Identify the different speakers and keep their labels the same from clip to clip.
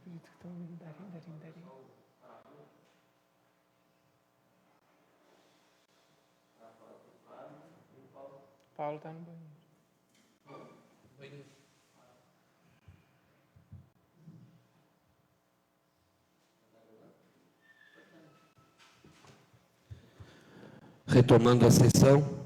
Speaker 1: acredito que estão vindo. Darim. Paulo está no banheiro.
Speaker 2: Retomando a sessão.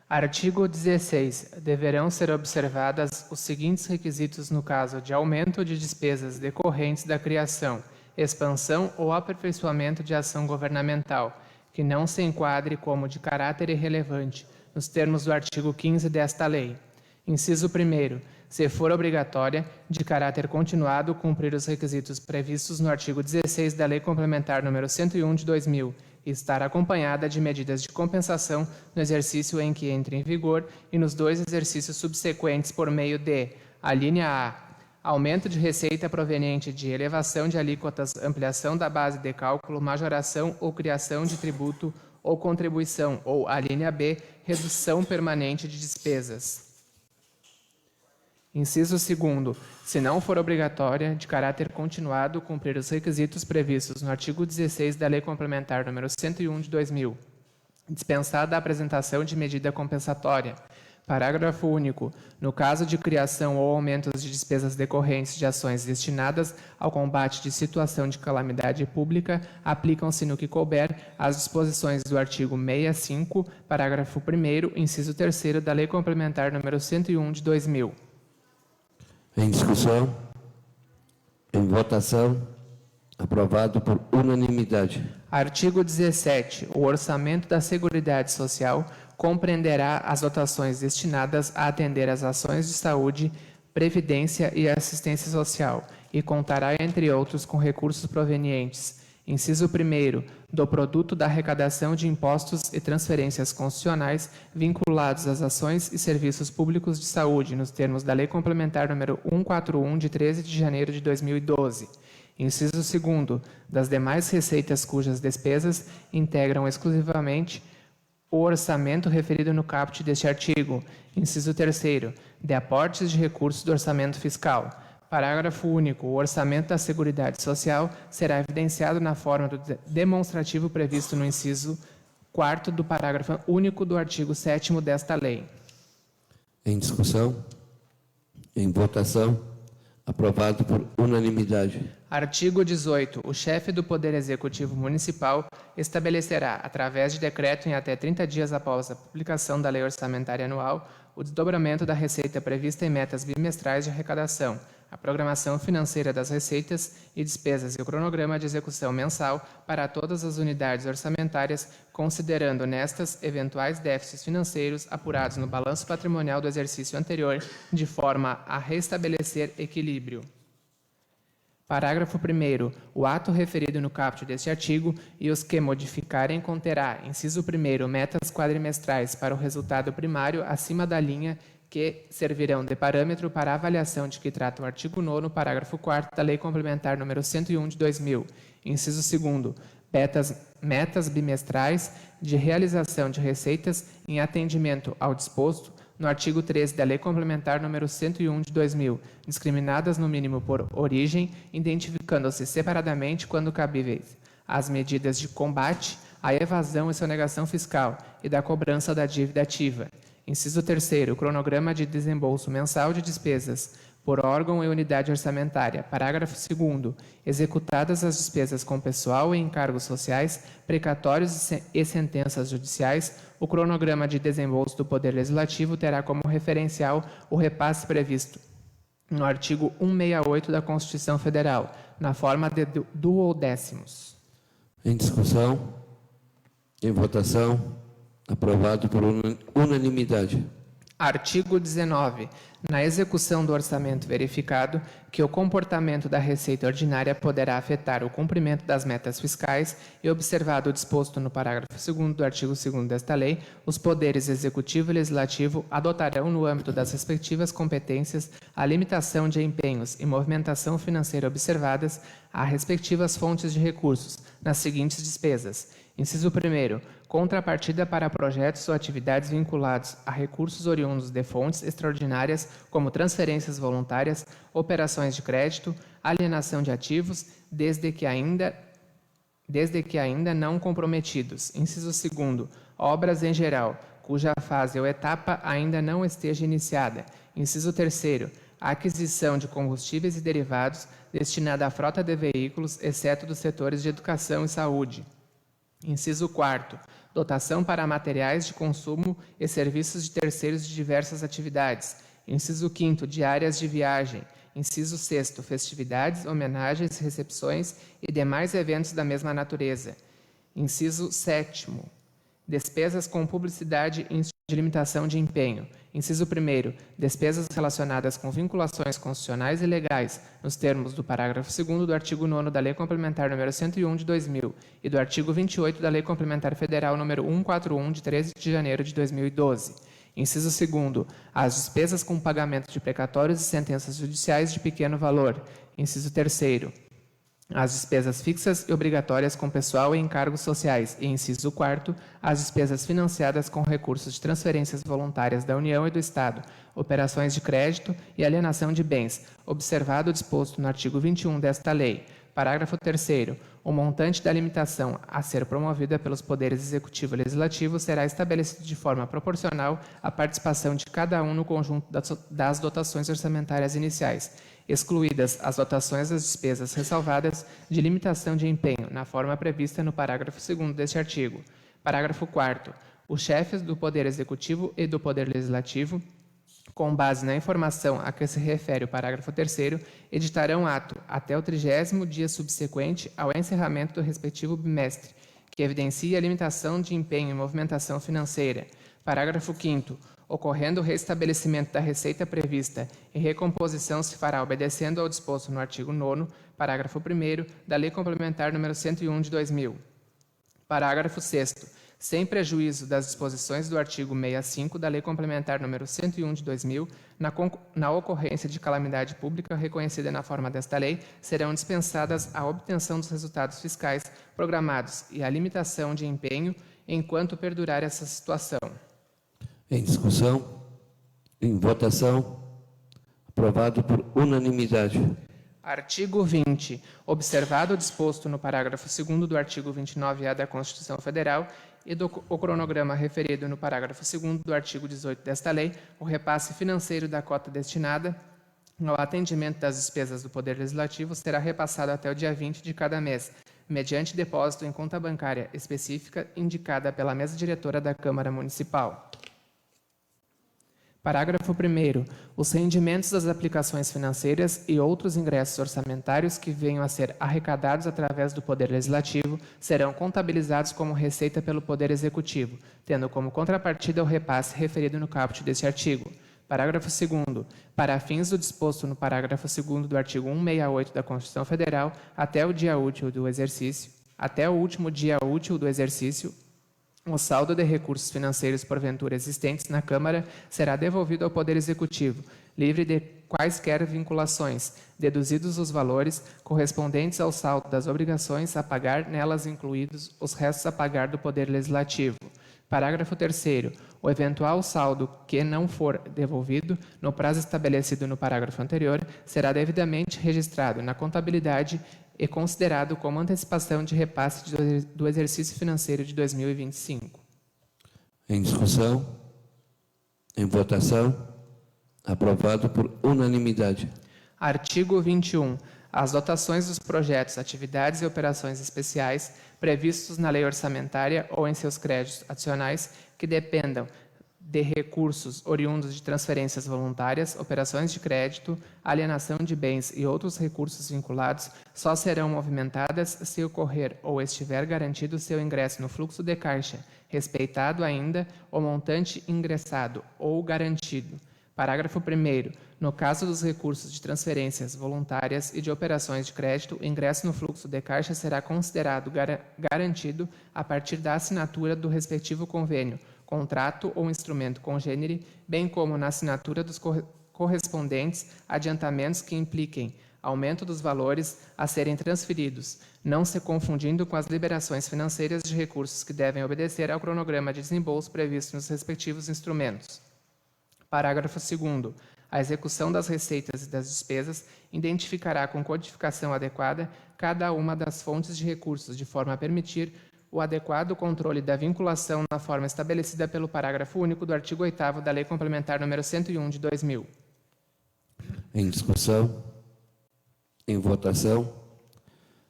Speaker 1: Artigo 16. Deverão ser observadas os seguintes requisitos no caso de aumento de despesas decorrentes da criação, expansão ou aperfeiçoamento de ação governamental, que não se enquadre como de caráter irrelevante, nos termos do artigo 15 desta lei. Inciso 1º. Se for obrigatória, de caráter continuado, cumprir os requisitos previstos no artigo 16 da Lei Complementar nº 101 de 2000, e estar acompanhada de medidas de compensação no exercício em que entre em vigor e nos 2 exercícios subsequentes por meio de: a linha A, aumento de receita proveniente de elevação de alíquotas, ampliação da base de cálculo, majoração ou criação de tributo ou contribuição, ou a linha B, redução permanente de despesas. Inciso 2º. Se não for obrigatória, de caráter continuado, cumprir os requisitos previstos no artigo 16 da Lei Complementar nº 101 de 2000, dispensada a apresentação de medida compensatória. Parágrafo único. No caso de criação ou aumentos de despesas decorrentes de ações destinadas ao combate de situação de calamidade pública, aplicam-se no que couber as disposições do artigo 65, parágrafo 1º, inciso 3º da Lei Complementar nº 101 de 2000.
Speaker 2: Em discussão. Em votação. Aprovado por unanimidade.
Speaker 1: Artigo 17. O orçamento da Seguridade Social compreenderá as dotações destinadas a atender às ações de saúde, previdência e assistência social e contará, entre outros, com recursos provenientes: inciso 1º, do produto da arrecadação de impostos e transferências constitucionais vinculados às ações e serviços públicos de saúde, nos termos da Lei Complementar nº 141, de 13 de janeiro de 2012. Inciso 2º, das demais receitas cujas despesas integram exclusivamente o orçamento referido no caput deste artigo. Inciso 3º, de aportes de recursos do orçamento fiscal. Parágrafo único. O orçamento da Seguridade Social será evidenciado na forma do demonstrativo previsto no inciso 4º do parágrafo único do artigo 7º desta lei.
Speaker 2: Em discussão. Em votação. Aprovado por unanimidade.
Speaker 1: Artigo 18. O chefe do Poder Executivo Municipal estabelecerá, através de decreto em até 30 dias após a publicação da Lei Orçamentária Anual, o desdobramento da receita prevista em metas bimestrais de arrecadação, a programação financeira das receitas e despesas e o cronograma de execução mensal para todas as unidades orçamentárias, considerando nestas eventuais déficits financeiros apurados no balanço patrimonial do exercício anterior, de forma a restabelecer equilíbrio. Parágrafo 1º. O ato referido no caput deste artigo e os que modificarem conterá, inciso 1º, metas quadrimestrais para o resultado primário acima da linha que servirão de parâmetro para a avaliação de que trata o artigo 9º, parágrafo 4º da Lei Complementar nº 101 de 2000. Inciso 2º. Metas bimestrais de realização de receitas em atendimento ao disposto no artigo 13 da Lei Complementar nº 101 de 2000, discriminadas no mínimo por origem, identificando-se separadamente, quando cabíveis, as medidas de combate à evasão e sonegação fiscal e da cobrança da dívida ativa. Inciso 3º, cronograma de desembolso mensal de despesas por órgão e unidade orçamentária. Parágrafo 2º, executadas as despesas com pessoal e encargos sociais, precatórios e sentenças judiciais, o cronograma de desembolso do Poder Legislativo terá como referencial o repasse previsto no artigo 168 da Constituição Federal, na forma de duodécimos.
Speaker 2: Em discussão. Em votação. Aprovado por unanimidade.
Speaker 1: Artigo 19. Na execução do orçamento verificado que o comportamento da receita ordinária poderá afetar o cumprimento das metas fiscais e observado o disposto no parágrafo 2º do artigo 2º desta lei, os poderes executivo e legislativo adotarão, no âmbito das respectivas competências, a limitação de empenhos e movimentação financeira observadas, a respectivas fontes de recursos, nas seguintes despesas: inciso 1º, contrapartida para projetos ou atividades vinculados a recursos oriundos de fontes extraordinárias, como transferências voluntárias, operações de crédito, alienação de ativos, desde que ainda não comprometidos. Inciso 2º, obras em geral, cuja fase ou etapa ainda não esteja iniciada. Inciso 3º, a aquisição de combustíveis e derivados destinada à frota de veículos, exceto dos setores de educação e saúde. Inciso 4º, dotação para materiais de consumo e serviços de terceiros de diversas atividades. Inciso 5º, diárias de viagem. Inciso 6º, festividades, homenagens, recepções e demais eventos da mesma natureza. Inciso 7º, despesas com publicidade e de limitação de empenho. Inciso 1º, despesas relacionadas com vinculações constitucionais e legais, nos termos do parágrafo 2º do artigo 9º da Lei Complementar nº 101 de 2000 e do artigo 28 da Lei Complementar Federal nº 141 de 13 de janeiro de 2012. Inciso 2º, as despesas com pagamento de precatórios e sentenças judiciais de pequeno valor. Inciso 3º, as despesas fixas e obrigatórias com pessoal e encargos sociais. E inciso 4º, as despesas financiadas com recursos de transferências voluntárias da União e do Estado, operações de crédito e alienação de bens, observado o disposto no artigo 21 desta lei. Parágrafo 3º. O montante da limitação a ser promovida pelos poderes executivo e legislativo será estabelecido de forma proporcional à participação de cada um no conjunto das dotações orçamentárias iniciais, excluídas as dotações das despesas ressalvadas de limitação de empenho, na forma prevista no parágrafo 2º deste artigo. Parágrafo 4º. Os chefes do Poder Executivo e do Poder Legislativo, com base na informação a que se refere o parágrafo 3º, editarão ato até o 30º dia subsequente ao encerramento do respectivo bimestre, que evidencie a limitação de empenho e movimentação financeira. Parágrafo 5º. Ocorrendo o restabelecimento da receita prevista e recomposição se fará obedecendo ao disposto no artigo 9º, parágrafo 1º, da Lei Complementar nº 101 de 2000. Parágrafo 6º. Sem prejuízo das disposições do artigo 65 da Lei Complementar nº 101 de 2000, na ocorrência de calamidade pública reconhecida na forma desta lei, serão dispensadas a obtenção dos resultados fiscais programados e a limitação de empenho enquanto perdurar essa situação.
Speaker 2: Em discussão, em votação, aprovado por unanimidade.
Speaker 1: Artigo 20. Observado o disposto no parágrafo 2º do artigo 29-A da Constituição Federal e o cronograma referido no parágrafo 2º do artigo 18 desta lei, o repasse financeiro da cota destinada ao atendimento das despesas do Poder Legislativo será repassado até o dia 20 de cada mês, mediante depósito em conta bancária específica indicada pela mesa diretora da Câmara Municipal. Parágrafo 1º. Os rendimentos das aplicações financeiras e outros ingressos orçamentários que venham a ser arrecadados através do Poder Legislativo serão contabilizados como receita pelo Poder Executivo, tendo como contrapartida o repasse referido no caput deste artigo. Parágrafo 2º. Para fins do disposto no parágrafo 2º do artigo 168 da Constituição Federal, até o último dia útil do exercício, o saldo de recursos financeiros porventura existentes na Câmara será devolvido ao Poder Executivo, livre de quaisquer vinculações, deduzidos os valores correspondentes ao saldo das obrigações a pagar, nelas incluídos os restos a pagar do Poder Legislativo. Parágrafo 3º. O eventual saldo que não for devolvido, no prazo estabelecido no parágrafo anterior, será devidamente registrado na contabilidade e considerado como antecipação de repasse do exercício financeiro de 2025.
Speaker 2: Em discussão, em votação, aprovado por unanimidade.
Speaker 1: Artigo 21. As dotações dos projetos, atividades e operações especiais previstos na lei orçamentária ou em seus créditos adicionais que dependam de recursos oriundos de transferências voluntárias, operações de crédito, alienação de bens e outros recursos vinculados, só serão movimentadas se ocorrer ou estiver garantido seu ingresso no fluxo de caixa, respeitado ainda o montante ingressado ou garantido. Parágrafo 1º. No caso dos recursos de transferências voluntárias e de operações de crédito, o ingresso no fluxo de caixa será considerado garantido a partir da assinatura do respectivo convênio, contrato ou instrumento congênere, bem como na assinatura dos correspondentes adiantamentos que impliquem aumento dos valores a serem transferidos, não se confundindo com as liberações financeiras de recursos que devem obedecer ao cronograma de desembolso previsto nos respectivos instrumentos. Parágrafo 2º. A execução das receitas e das despesas identificará com codificação adequada cada uma das fontes de recursos, de forma a permitir o adequado controle da vinculação na forma estabelecida pelo parágrafo único do artigo 8º da Lei Complementar nº 101 de 2000.
Speaker 2: Em discussão, em votação,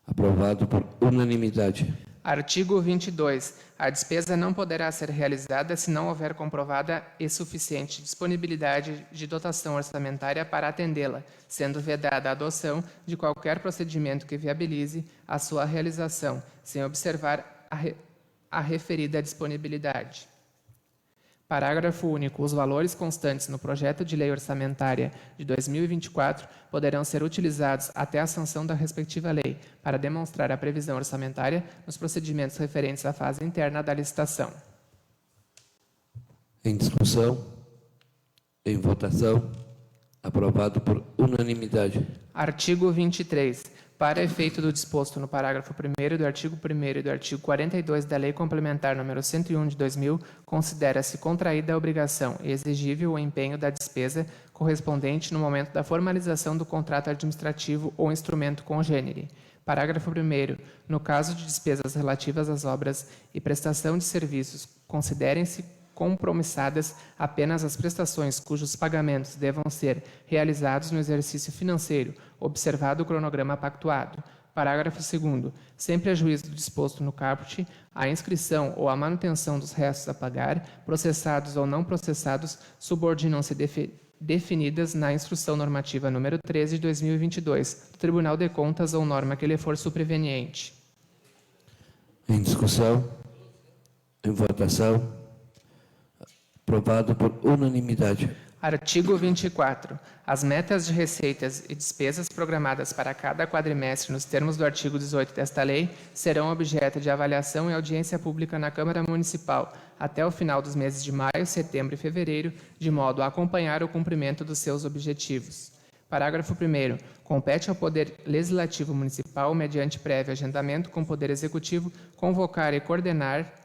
Speaker 2: aprovado por unanimidade.
Speaker 1: Artigo 22. A despesa não poderá ser realizada se não houver comprovada e suficiente disponibilidade de dotação orçamentária para atendê-la, sendo vedada a adoção de qualquer procedimento que viabilize a sua realização, sem observar a referida disponibilidade. Parágrafo único. Os valores constantes no projeto de lei orçamentária de 2024 poderão ser utilizados até a sanção da respectiva lei para demonstrar a previsão orçamentária nos procedimentos referentes à fase interna da licitação.
Speaker 2: Em discussão, em votação, aprovado por unanimidade.
Speaker 1: Artigo 23. Para efeito do disposto no parágrafo 1º do artigo 1º e do artigo 42 da Lei Complementar nº 101 de 2000, considera-se contraída a obrigação e exigível o empenho da despesa correspondente no momento da formalização do contrato administrativo ou instrumento congênere. Parágrafo 1º. No caso de despesas relativas às obras e prestação de serviços, considerem-se compromissadas apenas as prestações cujos pagamentos devam ser realizados no exercício financeiro, observado o cronograma pactuado. Parágrafo 2º. Sempre a juízo do disposto no caput, a inscrição ou a manutenção dos restos a pagar, processados ou não processados, subordinam-se definidas na Instrução Normativa número 13 de 2022, do Tribunal de Contas ou norma que lhe for superveniente.
Speaker 2: Em discussão, em votação, aprovado por unanimidade.
Speaker 1: Artigo 24. As metas de receitas e despesas programadas para cada quadrimestre nos termos do artigo 18 desta lei serão objeto de avaliação e audiência pública na Câmara Municipal até o final dos meses de maio, setembro e fevereiro, de modo a acompanhar o cumprimento dos seus objetivos. Parágrafo 1º. Compete ao Poder Legislativo Municipal, mediante prévio agendamento com o Poder Executivo, convocar e coordenar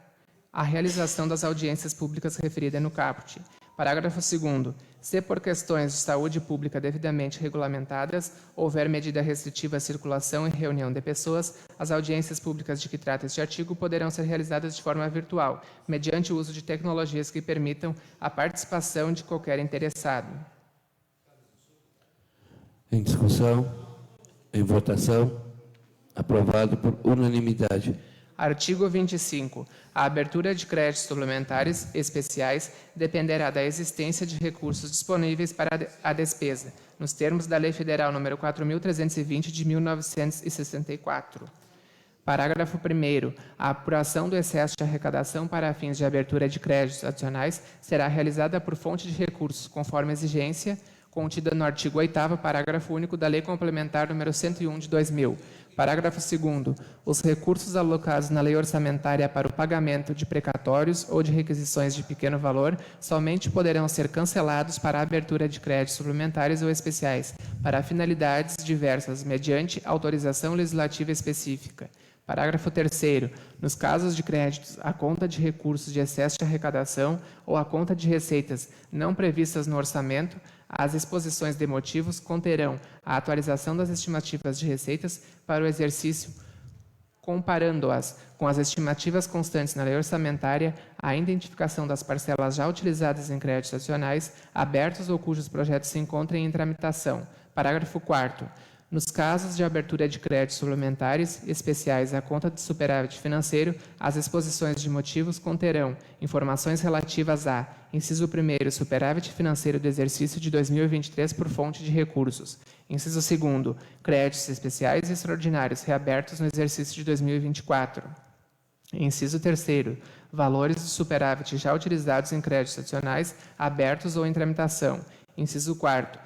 Speaker 1: a realização das audiências públicas referidas no caput. Parágrafo 2º. Se por questões de saúde pública devidamente regulamentadas, houver medida restritiva à circulação e reunião de pessoas, as audiências públicas de que trata este artigo poderão ser realizadas de forma virtual, mediante o uso de tecnologias que permitam a participação de qualquer interessado.
Speaker 2: Em discussão, em votação, aprovado por unanimidade.
Speaker 1: Artigo 25. A abertura de créditos suplementares especiais dependerá da existência de recursos disponíveis para a despesa, nos termos da Lei Federal nº 4.320 de 1964. Parágrafo 1º. A apuração do excesso de arrecadação para fins de abertura de créditos adicionais será realizada por fonte de recursos, conforme exigência contida no artigo 8º, parágrafo único da Lei Complementar nº 101 de 2000. Parágrafo 2º. Os recursos alocados na lei orçamentária para o pagamento de precatórios ou de requisições de pequeno valor somente poderão ser cancelados para a abertura de créditos suplementares ou especiais, para finalidades diversas, mediante autorização legislativa específica. Parágrafo 3º. Nos casos de créditos à conta de recursos de excesso de arrecadação ou à conta de receitas não previstas no orçamento, as exposições de motivos conterão a atualização das estimativas de receitas para o exercício, comparando-as com as estimativas constantes na lei orçamentária, a identificação das parcelas já utilizadas em créditos adicionais, abertos ou cujos projetos se encontrem em tramitação. Parágrafo 4º. Nos casos de abertura de créditos suplementares especiais à conta de superávit financeiro, as exposições de motivos conterão informações relativas a: inciso 1º, superávit financeiro do exercício de 2023 por fonte de recursos; inciso 2º, créditos especiais e extraordinários reabertos no exercício de 2024; inciso 3º, valores do superávit já utilizados em créditos adicionais, abertos ou em tramitação; inciso 4º,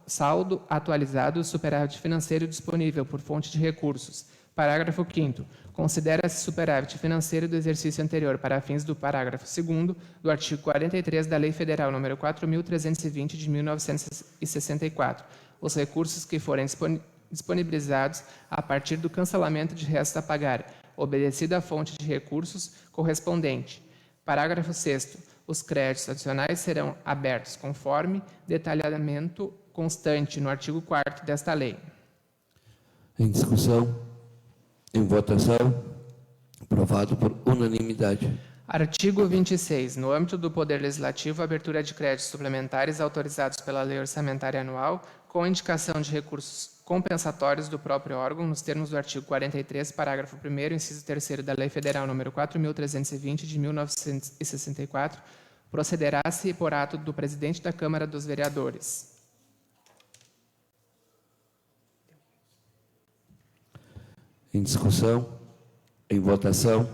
Speaker 1: saldo atualizado do superávit financeiro disponível por fonte de recursos. Parágrafo 5º. Considera-se superávit financeiro do exercício anterior para fins do parágrafo 2º do artigo 43 da Lei Federal nº 4.320 de 1964, os recursos que forem disponibilizados a partir do cancelamento de restos a pagar, obedecida a fonte de recursos correspondente. Parágrafo 6º. Os créditos adicionais serão abertos conforme detalhamento constante no artigo 4º desta lei.
Speaker 2: Em discussão, em votação, aprovado por unanimidade.
Speaker 1: Artigo 26. No âmbito do Poder Legislativo, a abertura de créditos suplementares autorizados pela Lei Orçamentária Anual, com indicação de recursos compensatórios do próprio órgão, nos termos do artigo 43, parágrafo 1º, inciso 3º da Lei Federal nº 4.320, de 1964, procederá-se por ato do Presidente da Câmara dos Vereadores.
Speaker 2: Em discussão, em votação,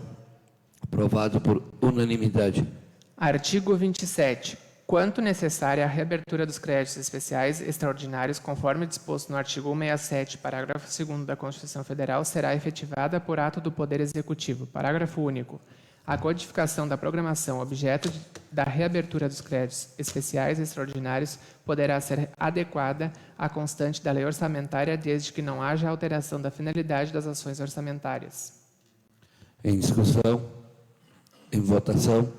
Speaker 2: aprovado por unanimidade.
Speaker 1: Artigo 27. Quanto necessária a reabertura dos créditos especiais extraordinários, conforme disposto no artigo 167, parágrafo 2º da Constituição Federal, será efetivada por ato do Poder Executivo. Parágrafo único. A codificação da programação objeto da reabertura dos créditos especiais extraordinários poderá ser adequada à constante da lei orçamentária, desde que não haja alteração da finalidade das ações orçamentárias.
Speaker 2: Em discussão, em votação,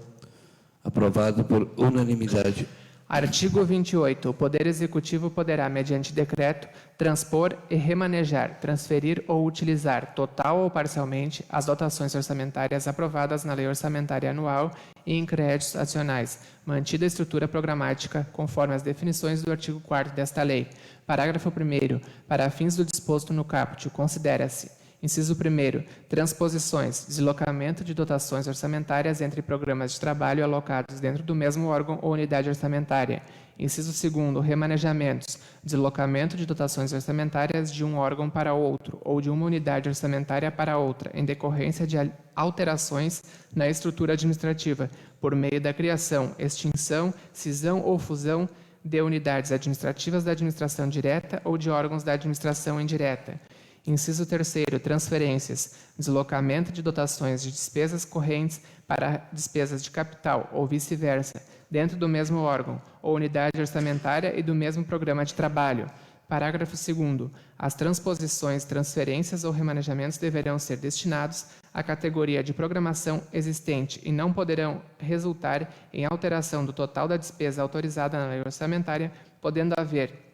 Speaker 2: aprovado por unanimidade.
Speaker 1: Artigo 28. O Poder Executivo poderá, mediante decreto, transpor e remanejar, transferir ou utilizar, total ou parcialmente, as dotações orçamentárias aprovadas na Lei Orçamentária Anual e em créditos adicionais, mantida a estrutura programática, conforme as definições do artigo 4º desta lei. Parágrafo 1º. Para fins do disposto no caput, considera-se: inciso 1º, transposições, deslocamento de dotações orçamentárias entre programas de trabalho alocados dentro do mesmo órgão ou unidade orçamentária. Inciso 2º, remanejamentos, deslocamento de dotações orçamentárias de um órgão para outro ou de uma unidade orçamentária para outra, em decorrência de alterações na estrutura administrativa, por meio da criação, extinção, cisão ou fusão de unidades administrativas da administração direta ou de órgãos da administração indireta. Inciso 3º, transferências, deslocamento de dotações de despesas correntes para despesas de capital ou vice-versa, dentro do mesmo órgão ou unidade orçamentária e do mesmo programa de trabalho. Parágrafo 2º. As transposições, transferências ou remanejamentos deverão ser destinados à categoria de programação existente e não poderão resultar em alteração do total da despesa autorizada na lei orçamentária, podendo haver,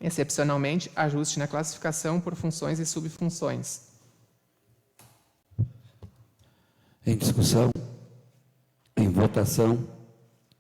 Speaker 1: excepcionalmente, ajuste na classificação por funções e subfunções.
Speaker 2: Em discussão, em votação,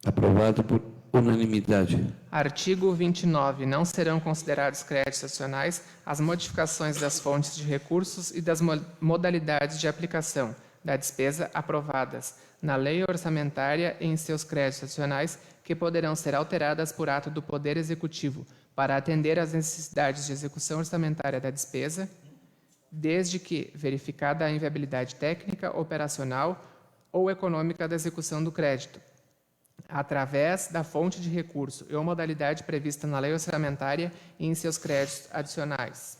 Speaker 2: aprovado por unanimidade.
Speaker 1: Artigo 29. Não serão considerados créditos adicionais as modificações das fontes de recursos e das modalidades de aplicação da despesa aprovadas na lei orçamentária e em seus créditos adicionais, que poderão ser alteradas por ato do Poder Executivo, para atender às necessidades de execução orçamentária da despesa, desde que verificada a inviabilidade técnica, operacional ou econômica da execução do crédito, através da fonte de recurso e ou modalidade prevista na lei orçamentária e em seus créditos adicionais.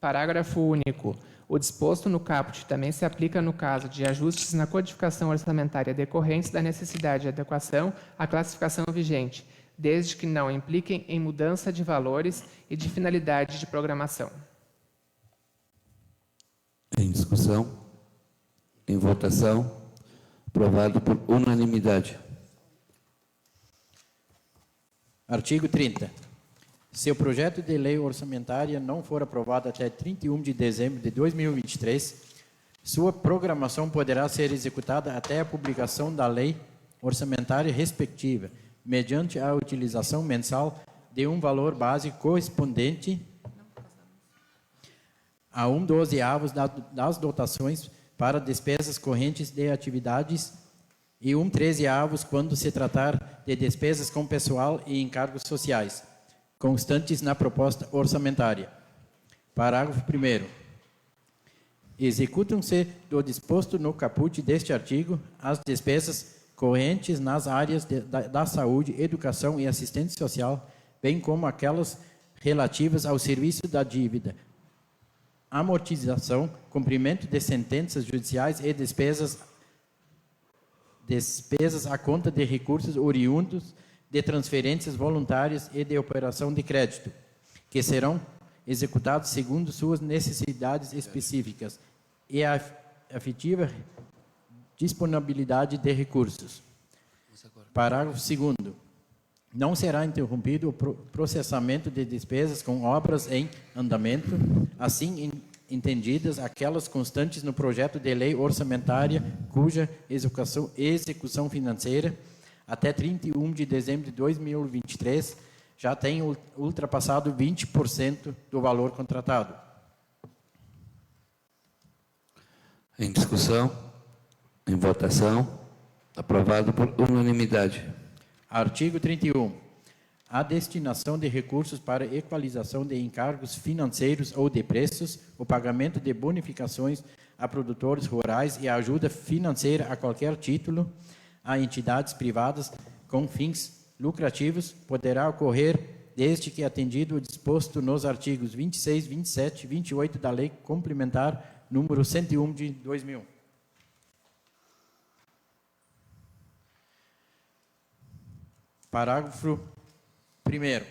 Speaker 1: Parágrafo único. O disposto no caput também se aplica no caso de ajustes na codificação orçamentária decorrentes da necessidade de adequação à classificação vigente, desde que não impliquem em mudança de valores e de finalidade de programação.
Speaker 2: Em discussão, em votação, aprovado por unanimidade.
Speaker 3: Artigo 30. Se o projeto de lei orçamentária não for aprovado até 31 de dezembro de 2023, sua programação poderá ser executada até a publicação da lei orçamentária respectiva, mediante a utilização mensal de um valor base correspondente a 1/12 das dotações para despesas correntes de atividades e 1/13 quando se tratar de despesas com pessoal e encargos sociais, constantes na proposta orçamentária. Parágrafo 1º. Executam-se do disposto no caput deste artigo as despesas correntes nas áreas da saúde, educação e assistência social, bem como aquelas relativas ao serviço da dívida, amortização, cumprimento de sentenças judiciais e despesas à conta de recursos oriundos de transferências voluntárias e de operação de crédito. que serão executados segundo suas necessidades específicas e a efetiva disponibilidade de recursos. Parágrafo 2º. Não será interrompido o processamento de despesas com obras em andamento, assim entendidas aquelas constantes no projeto de lei orçamentária cuja execução financeira até 31 de dezembro de 2023 já tenha ultrapassado 20% do valor contratado.
Speaker 2: Em discussão, em votação, aprovado por unanimidade.
Speaker 3: Artigo 31. A destinação de recursos para equalização de encargos financeiros ou de preços, o pagamento de bonificações a produtores rurais e a ajuda financeira a qualquer título a entidades privadas com fins lucrativos poderá ocorrer desde que atendido o disposto nos artigos 26, 27 e 28 da Lei Complementar número 101 de 2000. Parágrafo 1º.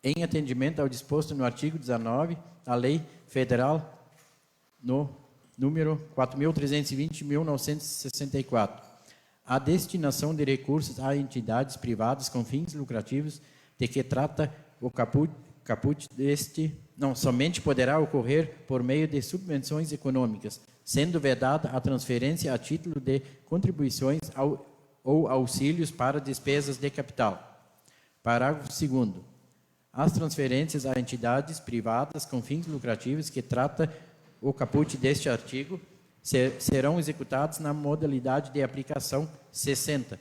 Speaker 3: Em atendimento ao disposto no artigo 19 da Lei Federal no número 4.320/1964, a destinação de recursos a entidades privadas com fins lucrativos de que trata o caput deste somente poderá ocorrer por meio de subvenções econômicas, sendo vedada a transferência a título de contribuições ou auxílios para despesas de capital. Parágrafo 2º. As transferências a entidades privadas com fins lucrativos que trata o caput deste artigo serão executadas na modalidade de aplicação 60.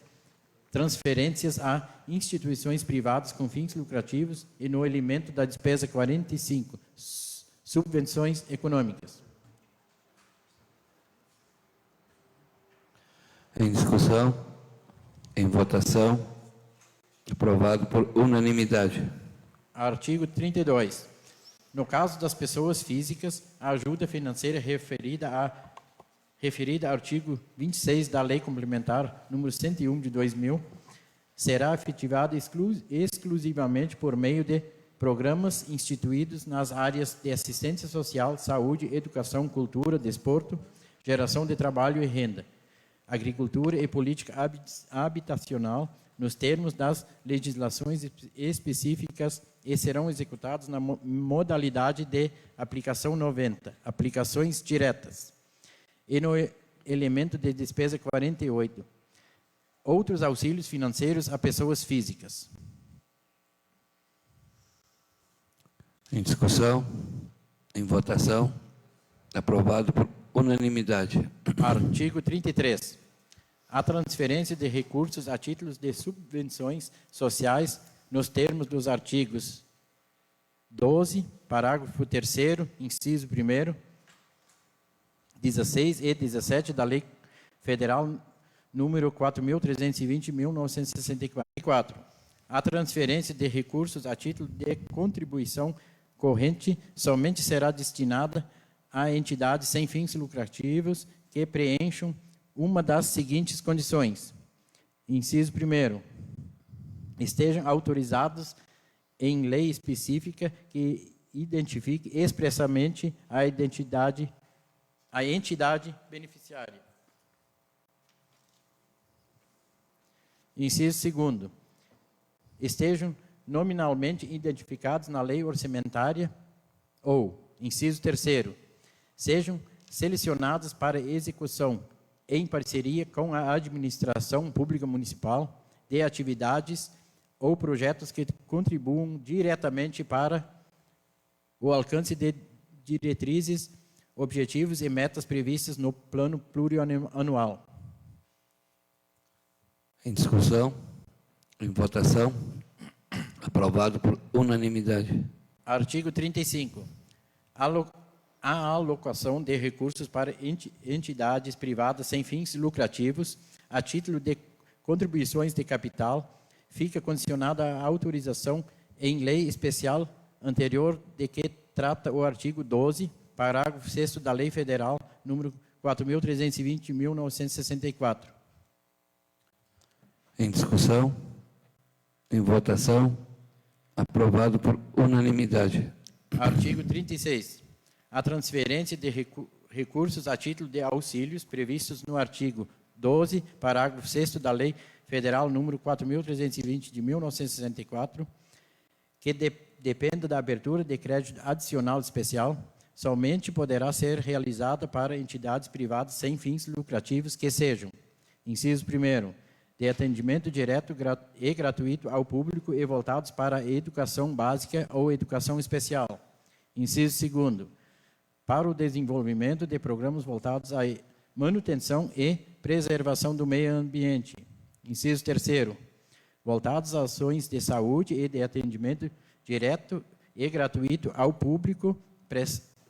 Speaker 3: Transferências a instituições privadas com fins lucrativos e no elemento da despesa 45. Subvenções econômicas.
Speaker 2: Em discussão, em votação, aprovado por unanimidade.
Speaker 3: Artigo 32. No caso das pessoas físicas, a ajuda financeira referida ao artigo 26 da Lei Complementar número 101 de 2000 será efetivada exclusivamente por meio de programas instituídos nas áreas de assistência social, saúde, educação, cultura, desporto, geração de trabalho e renda, agricultura e política habitacional, nos termos das legislações específicas e serão executados na modalidade de aplicação 90, aplicações diretas. E no elemento de despesa 48, outros auxílios financeiros a pessoas físicas.
Speaker 2: Em discussão, em votação, aprovado por unanimidade.
Speaker 3: Artigo 33. A transferência de recursos a títulos de subvenções sociais nos termos dos artigos 12, parágrafo 3º, inciso 1º, 16 e 17 da Lei Federal número 4.320/1964. A transferência de recursos a título de contribuição corrente somente será destinada a entidades sem fins lucrativos que preencham uma das seguintes condições. Inciso 1º. Estejam autorizados em lei específica que identifique expressamente a entidade beneficiária. Inciso 2º. Estejam nominalmente identificados na lei orçamentária ou, inciso 3º, sejam selecionados para execução em parceria com a administração pública municipal de atividades ou projetos que contribuam diretamente para o alcance de diretrizes, objetivos e metas previstas no plano plurianual.
Speaker 2: Em discussão, em votação, aprovado por unanimidade.
Speaker 3: Artigo 35. A alocação de recursos para entidades privadas sem fins lucrativos, a título de contribuições de capital, fica condicionada à autorização em lei especial anterior de que trata o artigo 12, parágrafo 6º da Lei Federal número 4.320/1964.
Speaker 2: Em discussão, em votação, Aprovado por unanimidade.
Speaker 3: Artigo 36. A transferência de recursos a título de auxílios previstos no artigo 12, parágrafo 6º da Lei Federal número 4.320 de 1964, que dependa da abertura de crédito adicional especial, somente poderá ser realizada para entidades privadas sem fins lucrativos que sejam: inciso 1º, de atendimento direto e gratuito ao público e voltados para a educação básica ou educação especial. Inciso 2º, para o desenvolvimento de programas voltados à manutenção e preservação do meio ambiente. Inciso 3º, voltados a ações de saúde e de atendimento direto e gratuito ao público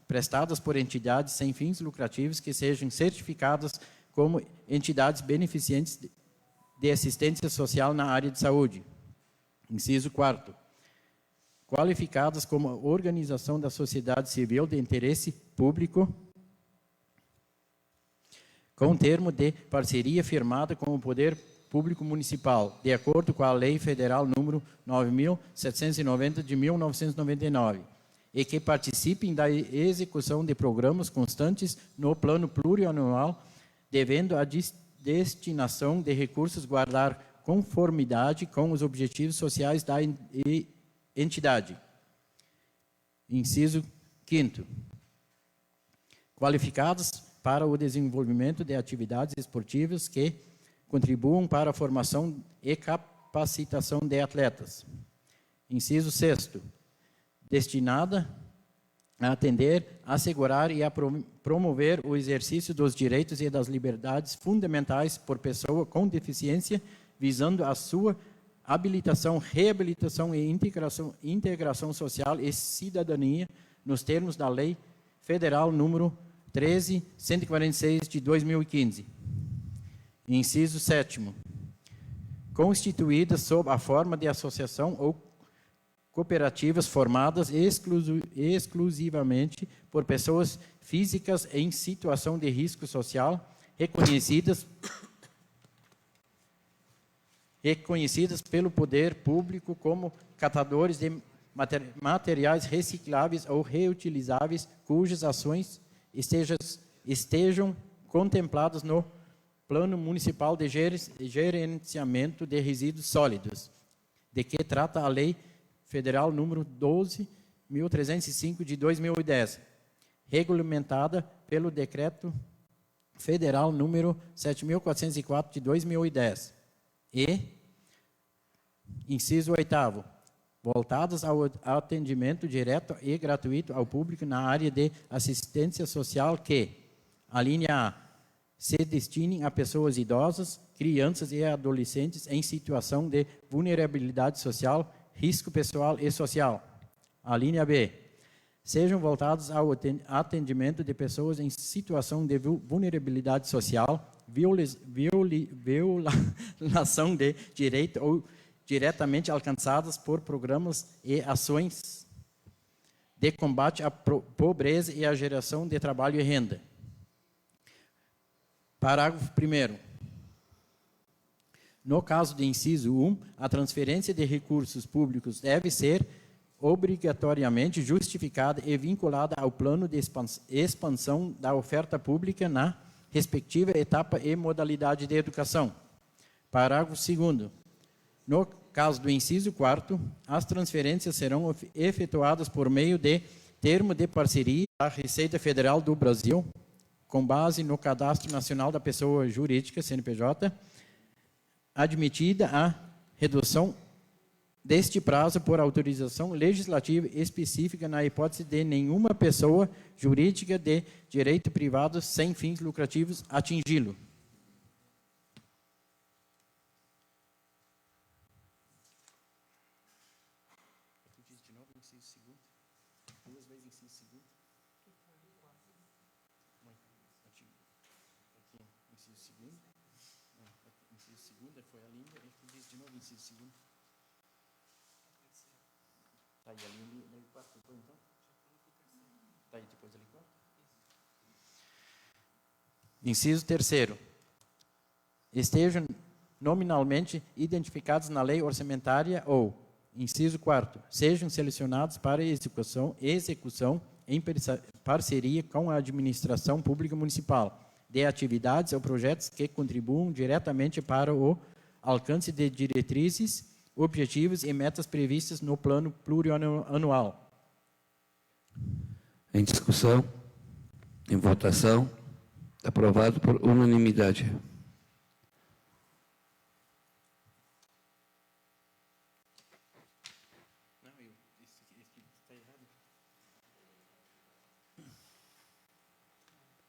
Speaker 3: prestadas por entidades sem fins lucrativos que sejam certificadas como entidades beneficentes de assistência social na área de saúde. Inciso 4º, qualificadas como organização da sociedade civil de interesse público, com termo de parceria firmada com o Poder Público Municipal, de acordo com a Lei Federal número 9.790 de 1999, e que participem da execução de programas constantes no plano plurianual, devendo a destinação de recursos guardar conformidade com os objetivos sociais da entidade. Inciso 5º. Qualificados para o desenvolvimento de atividades esportivas que contribuam para a formação e capacitação de atletas. Inciso 6º. Destinada a atender, assegurar e a promover o exercício dos direitos e das liberdades fundamentais por pessoa com deficiência, visando a sua habilitação, reabilitação e integração social e cidadania, nos termos da Lei Federal número 13.146 de 2015. Inciso 7º. Constituída sob a forma de associação ou cooperativas formadas exclusivamente por pessoas físicas em situação de risco social, reconhecidas pelo poder público como catadores de materiais recicláveis ou reutilizáveis, cujas ações estejam contempladas no Plano Municipal de Gerenciamento de Resíduos Sólidos, de que trata a Lei Federal número 12.305 de 2010, regulamentada pelo Decreto Federal número 7.404 de 2010. E, inciso 8º, voltados ao atendimento direto e gratuito ao público na área de assistência social que, a linha A, se destinem a pessoas idosas, crianças e adolescentes em situação de vulnerabilidade social, risco pessoal e social. A linha B, sejam voltados ao atendimento de pessoas em situação de vulnerabilidade social, violação de direito ou diretamente alcançadas por programas e ações de combate à pobreza e à geração de trabalho e renda. Parágrafo 1º. No caso do inciso 1, a transferência de recursos públicos deve ser obrigatoriamente justificada e vinculada ao plano de expansão da oferta pública na respectiva etapa e modalidade de educação. Parágrafo 2º. No caso do inciso 4º, as transferências serão efetuadas por meio de termo de parceria da Receita Federal do Brasil, com base no Cadastro Nacional da Pessoa Jurídica, CNPJ, admitida a redução deste prazo por autorização legislativa específica na hipótese de nenhuma pessoa jurídica de direito privado sem fins lucrativos atingi-lo. Inciso 3º. Estejam nominalmente identificados na lei orçamentária ou, Inciso 4. Sejam selecionados para execução em parceria com a administração pública municipal de atividades ou projetos que contribuam diretamente para o alcance de diretrizes, objetivos e metas previstas no plano plurianual.
Speaker 2: Em discussão, em votação, aprovado por unanimidade.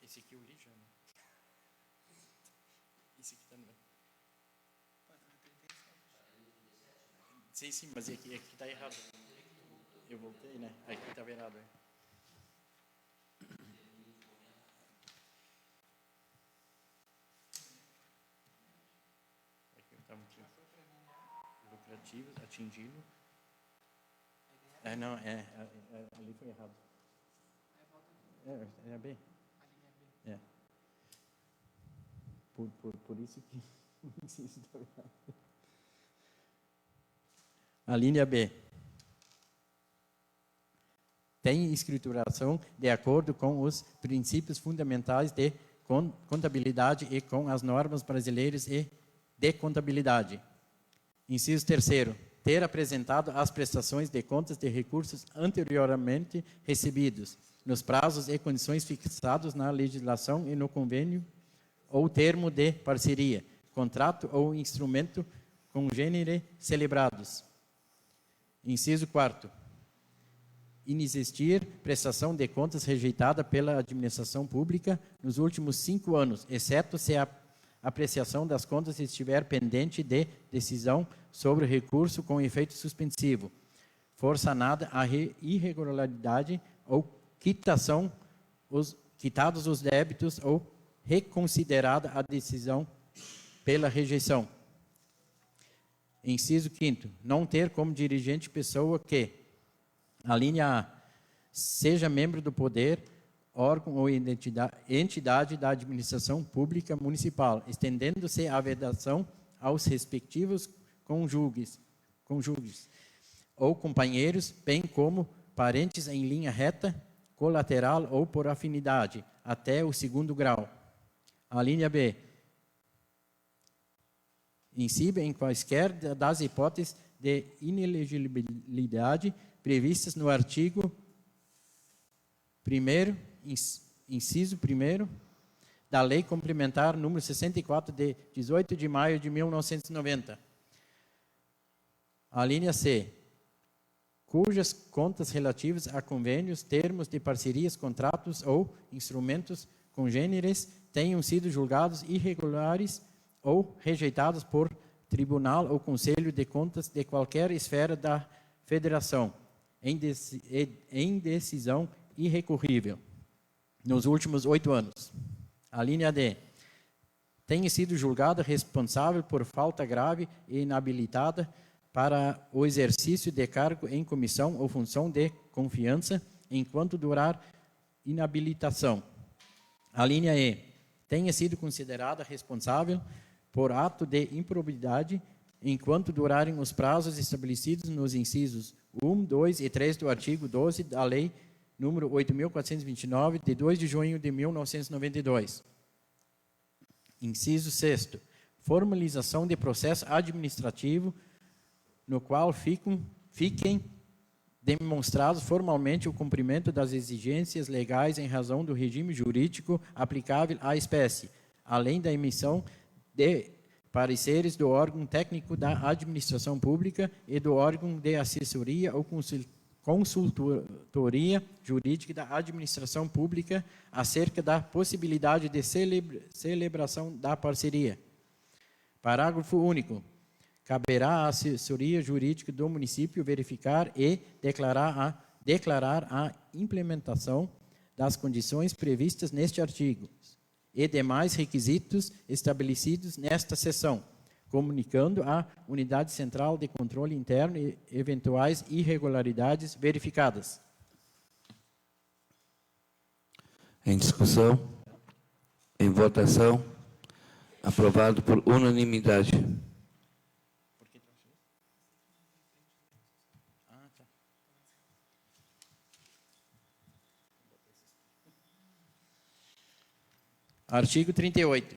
Speaker 3: Esse aqui eu li já, né? Esse aqui também. Sim, mas aqui está errado. Eu voltei, né? Aqui estava errado. Aqui estava lucrativos, atingido. Não, ali foi errado. É B. É. Por isso que a linha B tem escrituração de acordo com os princípios fundamentais de contabilidade e com as normas brasileiras e de contabilidade. Inciso 3º. Ter apresentado as prestações de contas de recursos anteriormente recebidos, nos prazos e condições fixados na legislação e no convênio ou termo de parceria, contrato ou instrumento congênere celebrados. Inciso 4º. Inexistir prestação de contas rejeitada pela administração pública nos últimos 5 anos, exceto se a apreciação das contas estiver pendente de decisão sobre o recurso com efeito suspensivo, for sanada a irregularidade ou quitados os débitos ou reconsiderada a decisão pela rejeição. Inciso 5º. Não ter como dirigente pessoa que, a linha A, seja membro do poder, órgão ou entidade da administração pública municipal, estendendo-se a vedação aos respectivos cônjuges ou companheiros, bem como parentes em linha reta, colateral ou por afinidade, até o 2º grau. A linha B. Incide em quaisquer das hipóteses de inelegibilidade previstas no artigo 1º, inciso 1º, da Lei Complementar número 64, de 18 de maio de 1990. A linha C. Cujas contas relativas a convênios, termos de parcerias, contratos ou instrumentos congêneres tenham sido julgados irregulares ou rejeitados por tribunal ou conselho de contas de qualquer esfera da federação, em decisão irrecorrível, nos últimos 8 anos. A linha D. Tenha sido julgada responsável por falta grave e inabilitada para o exercício de cargo em comissão ou função de confiança, enquanto durar inabilitação. A linha E. Tenha sido considerada responsável por ato de improbidade, enquanto durarem os prazos estabelecidos nos incisos 1, 2 e 3 do artigo 12 da Lei número 8.429, de 2 de junho de 1992. Inciso 6º. Formalização de processo administrativo no qual fiquem demonstrados formalmente o cumprimento das exigências legais em razão do regime jurídico aplicável à espécie, além da emissão de pareceres do órgão técnico da administração pública e do órgão de assessoria ou consultoria jurídica da administração pública acerca da possibilidade de celebração da parceria. Parágrafo único. Caberá à assessoria jurídica do município verificar e declarar a implementação das condições previstas neste artigo e demais requisitos estabelecidos nesta seção, comunicando à Unidade Central de Controle Interno e eventuais irregularidades verificadas.
Speaker 2: Em discussão, em votação, aprovado por unanimidade.
Speaker 3: Artigo 38.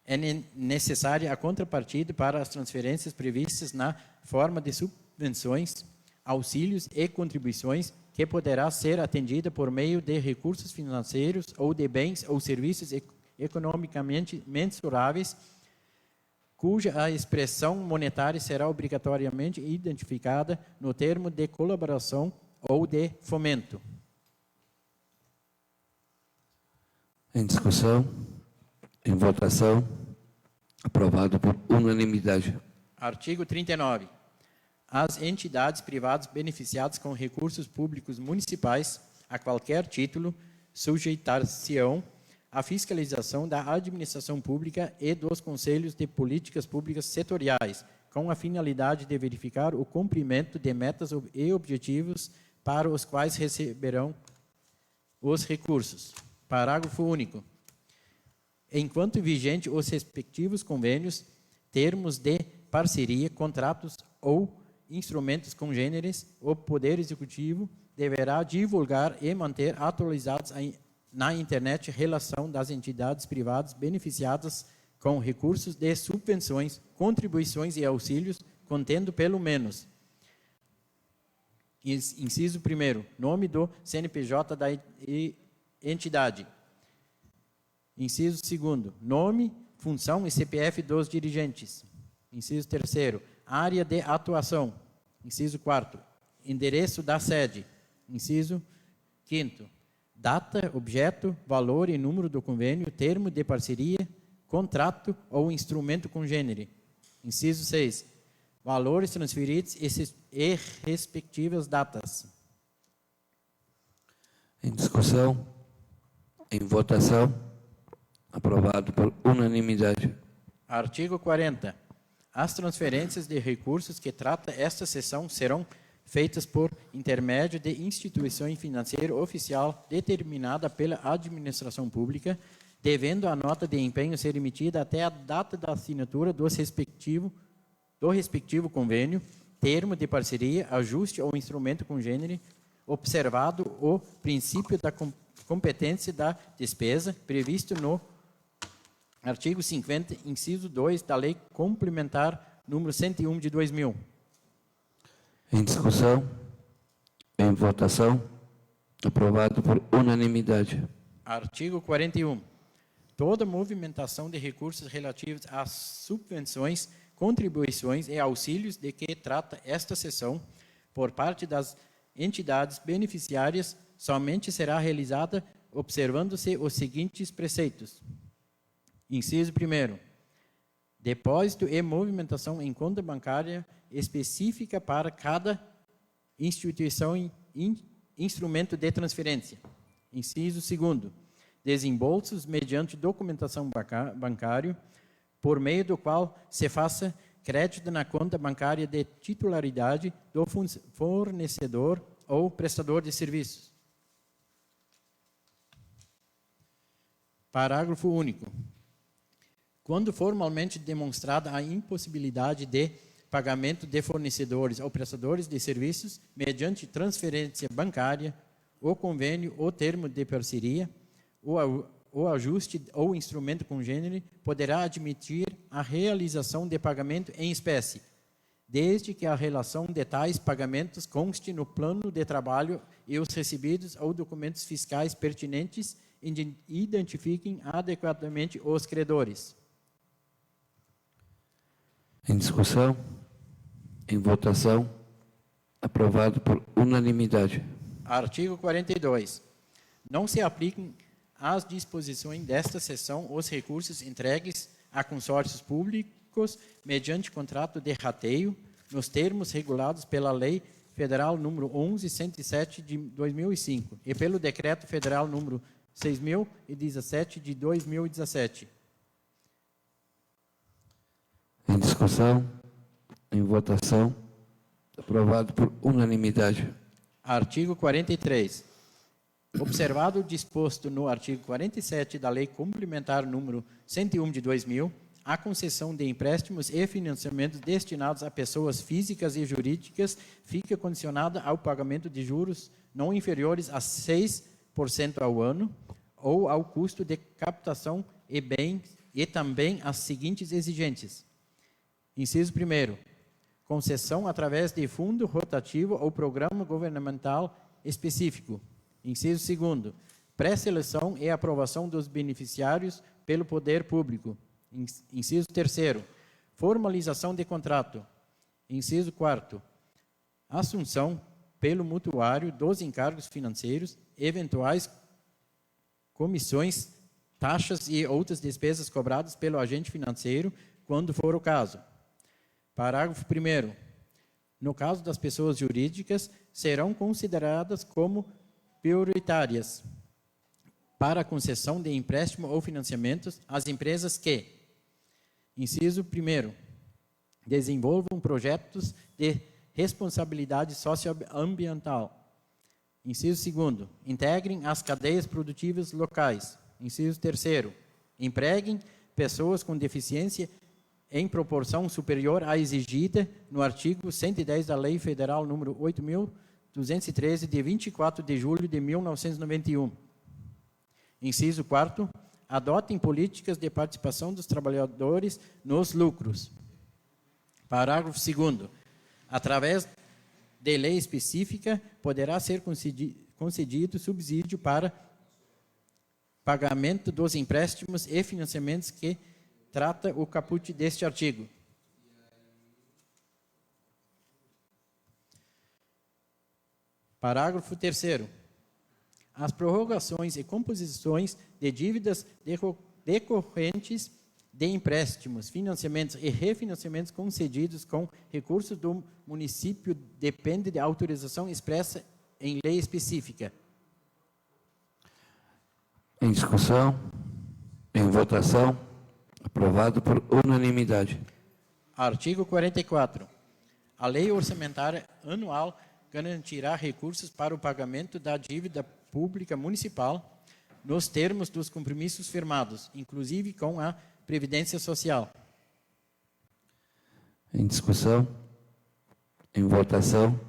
Speaker 3: É necessária a contrapartida para as transferências previstas na forma de subvenções, auxílios e contribuições, que poderá ser atendida por meio de recursos financeiros ou de bens ou serviços economicamente mensuráveis, cuja a expressão monetária será obrigatoriamente identificada no termo de colaboração ou de fomento.
Speaker 2: Em discussão, em votação, aprovado por unanimidade.
Speaker 3: Artigo 39. As entidades privadas beneficiadas com recursos públicos municipais, a qualquer título, sujeitar-se-ão à fiscalização da administração pública e dos conselhos de políticas públicas setoriais, com a finalidade de verificar o cumprimento de metas e objetivos para os quais receberão os recursos. Parágrafo único. Enquanto vigente os respectivos convênios, termos de parceria, contratos ou instrumentos congêneres, o Poder Executivo deverá divulgar e manter atualizados na internet relação das entidades privadas beneficiadas com recursos de subvenções, contribuições e auxílios, contendo pelo menos: inciso 1º, nome do CNPJ da entidade. Inciso 2º, nome, função e CPF dos dirigentes. Inciso 3º, área de atuação. Inciso 4º, endereço da sede. Inciso 5º, data, objeto, valor e número do convênio, termo de parceria, contrato ou instrumento congênere. Inciso 6, valores transferidos e respectivas datas.
Speaker 2: Em discussão, em votação, aprovado por unanimidade.
Speaker 3: Artigo 40. As transferências de recursos que trata esta seção serão feitas por intermédio de instituição financeira oficial determinada pela administração pública, devendo a nota de empenho ser emitida até a data da assinatura do respectivo convênio, termo de parceria, ajuste ou instrumento congênere, observado o princípio da competência da despesa previsto no artigo 50, inciso 2 da Lei Complementar número 101 de 2000.
Speaker 2: Em discussão, em votação, aprovado por unanimidade.
Speaker 3: Artigo 41. Toda movimentação de recursos relativos às subvenções, contribuições e auxílios de que trata esta seção, por parte das entidades beneficiárias, somente será realizada observando-se os seguintes preceitos. Inciso 1º. Depósito e movimentação em conta bancária específica para cada instituição e instrumento de transferência. Inciso 2º. Desembolsos mediante documentação bancária, por meio do qual se faça crédito na conta bancária de titularidade do fornecedor ou prestador de serviços. Parágrafo único. Quando formalmente demonstrada a impossibilidade de pagamento de fornecedores ou prestadores de serviços mediante transferência bancária, o convênio ou termo de parceria, o ajuste ou instrumento congênere poderá admitir a realização de pagamento em espécie, desde que a relação de tais pagamentos conste no plano de trabalho e os recebidos ou documentos fiscais pertinentes identifiquem adequadamente os credores.
Speaker 2: Em discussão, em votação, aprovado por unanimidade.
Speaker 3: Artigo 42. Não se aplicam às disposições desta seção os recursos entregues a consórcios públicos mediante contrato de rateio, nos termos regulados pela Lei Federal número 11.107 de 2005 e pelo Decreto Federal número 6.017 de 2017.
Speaker 2: Em discussão, em votação, aprovado por unanimidade.
Speaker 3: Artigo 43. Observado o disposto no artigo 47 da Lei Complementar número 101 de 2000, a concessão de empréstimos e financiamentos destinados a pessoas físicas e jurídicas fica condicionada ao pagamento de juros não inferiores a 6% ao ano ou ao custo de captação e também as seguintes exigências. Inciso 1º, concessão através de fundo rotativo ou programa governamental específico. Inciso 2º, pré-seleção e aprovação dos beneficiários pelo poder público. Inciso 3º, formalização de contrato. Inciso 4º, assunção pelo mutuário dos encargos financeiros, eventuais comissões, taxas e outras despesas cobradas pelo agente financeiro, quando for o caso. Parágrafo 1º. No caso das pessoas jurídicas, serão consideradas como prioritárias para a concessão de empréstimo ou financiamentos as empresas que, inciso 1º, desenvolvam projetos de responsabilidade socioambiental. Inciso 2º, integrem as cadeias produtivas locais. Inciso 3º, empreguem pessoas com deficiência em proporção superior à exigida no artigo 110 da Lei Federal número 8.213, de 24 de julho de 1991. Inciso 4º, adotem políticas de participação dos trabalhadores nos lucros. Parágrafo 2º, através de lei específica, poderá ser concedido subsídio para pagamento dos empréstimos e financiamentos que trata o caput deste artigo. Parágrafo 3º. As prorrogações e composições de dívidas decorrentes de empréstimos, financiamentos e refinanciamentos concedidos com recursos do município depende de autorização expressa em lei específica.
Speaker 2: Em discussão, em votação, aprovado por unanimidade.
Speaker 3: Artigo 44. A lei orçamentária anual garantirá recursos para o pagamento da dívida pública municipal nos termos dos compromissos firmados, inclusive com a Previdência Social.
Speaker 2: Em discussão, em votação,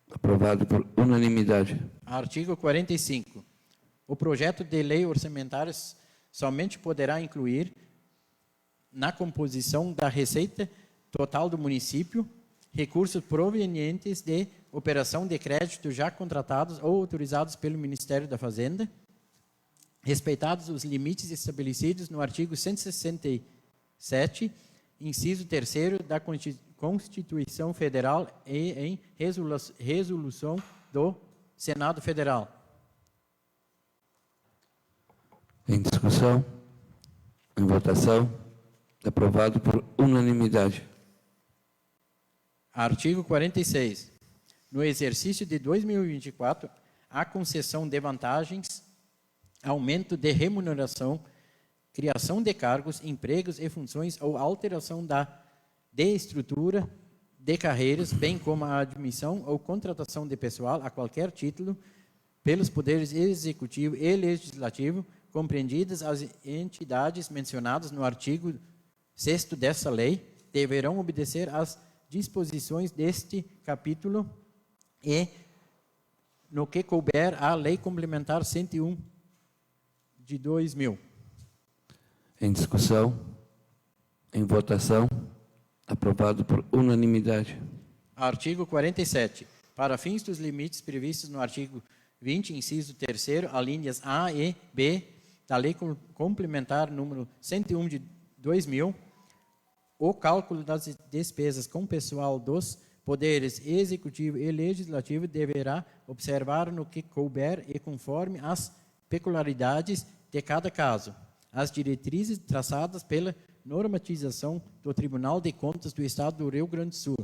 Speaker 2: aprovado por unanimidade.
Speaker 3: Artigo 45. O projeto de lei orçamentária somente poderá incluir, na composição da receita total do município, recursos provenientes de operação de crédito já contratados ou autorizados pelo Ministério da Fazenda, respeitados os limites estabelecidos no artigo 167, inciso 3º da Constituição Federal e em resolução do Senado Federal.
Speaker 2: Em discussão, em votação, aprovado por unanimidade.
Speaker 3: Artigo 46. No exercício de 2024, a concessão de vantagens, aumento de remuneração, criação de cargos, empregos e funções ou alteração de estrutura de carreiras, bem como a admissão ou contratação de pessoal a qualquer título pelos poderes executivo e legislativo, compreendidas as entidades mencionadas no artigo 6º dessa lei, deverão obedecer às disposições deste capítulo e, no que couber, à Lei Complementar 101 de 2000.
Speaker 2: Em discussão, em votação, aprovado por unanimidade.
Speaker 3: Artigo 47. Para fins dos limites previstos no artigo 20, inciso 3º, alíneas A e B da Lei Complementar número 101 de 2000, o cálculo das despesas com pessoal dos poderes executivo e legislativo deverá observar no que couber e conforme as peculiaridades de cada caso, as diretrizes traçadas pela normatização do Tribunal de Contas do Estado do Rio Grande do Sul.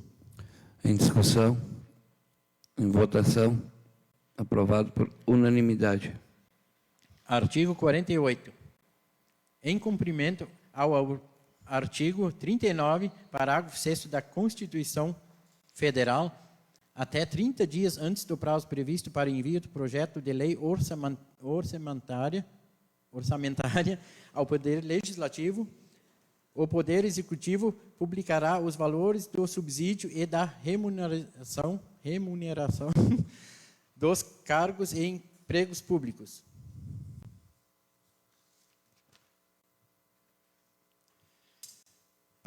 Speaker 2: Em discussão, em votação, aprovado por unanimidade.
Speaker 3: Artigo 48. Em cumprimento ao artigo 39, parágrafo 6º da Constituição Federal, até 30 dias antes do prazo previsto para envio do projeto de lei orçamentária ao Poder Legislativo, o Poder Executivo publicará os valores do subsídio e da remuneração dos cargos e empregos públicos.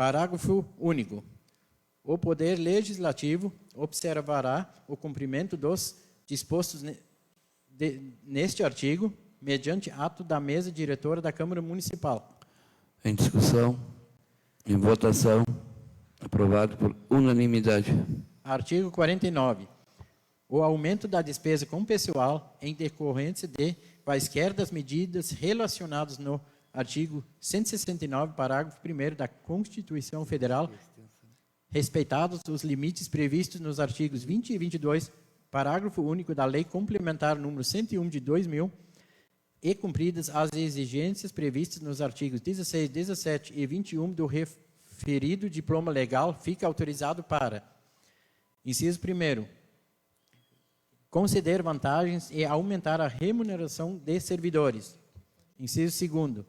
Speaker 3: Parágrafo único. O Poder Legislativo observará o cumprimento dos dispostos neste artigo mediante ato da mesa diretora da Câmara Municipal.
Speaker 2: Em discussão, em votação, aprovado por unanimidade.
Speaker 3: Artigo 49. O aumento da despesa com pessoal em decorrência de quaisquer das medidas relacionadas no artigo 169, parágrafo 1º da Constituição Federal, respeitados os limites previstos nos artigos 20 e 22, parágrafo único da Lei Complementar número 101 de 2000, e cumpridas as exigências previstas nos artigos 16, 17 e 21 do referido diploma legal, fica autorizado para: inciso 1º, conceder vantagens e aumentar a remuneração de servidores. Inciso 2º,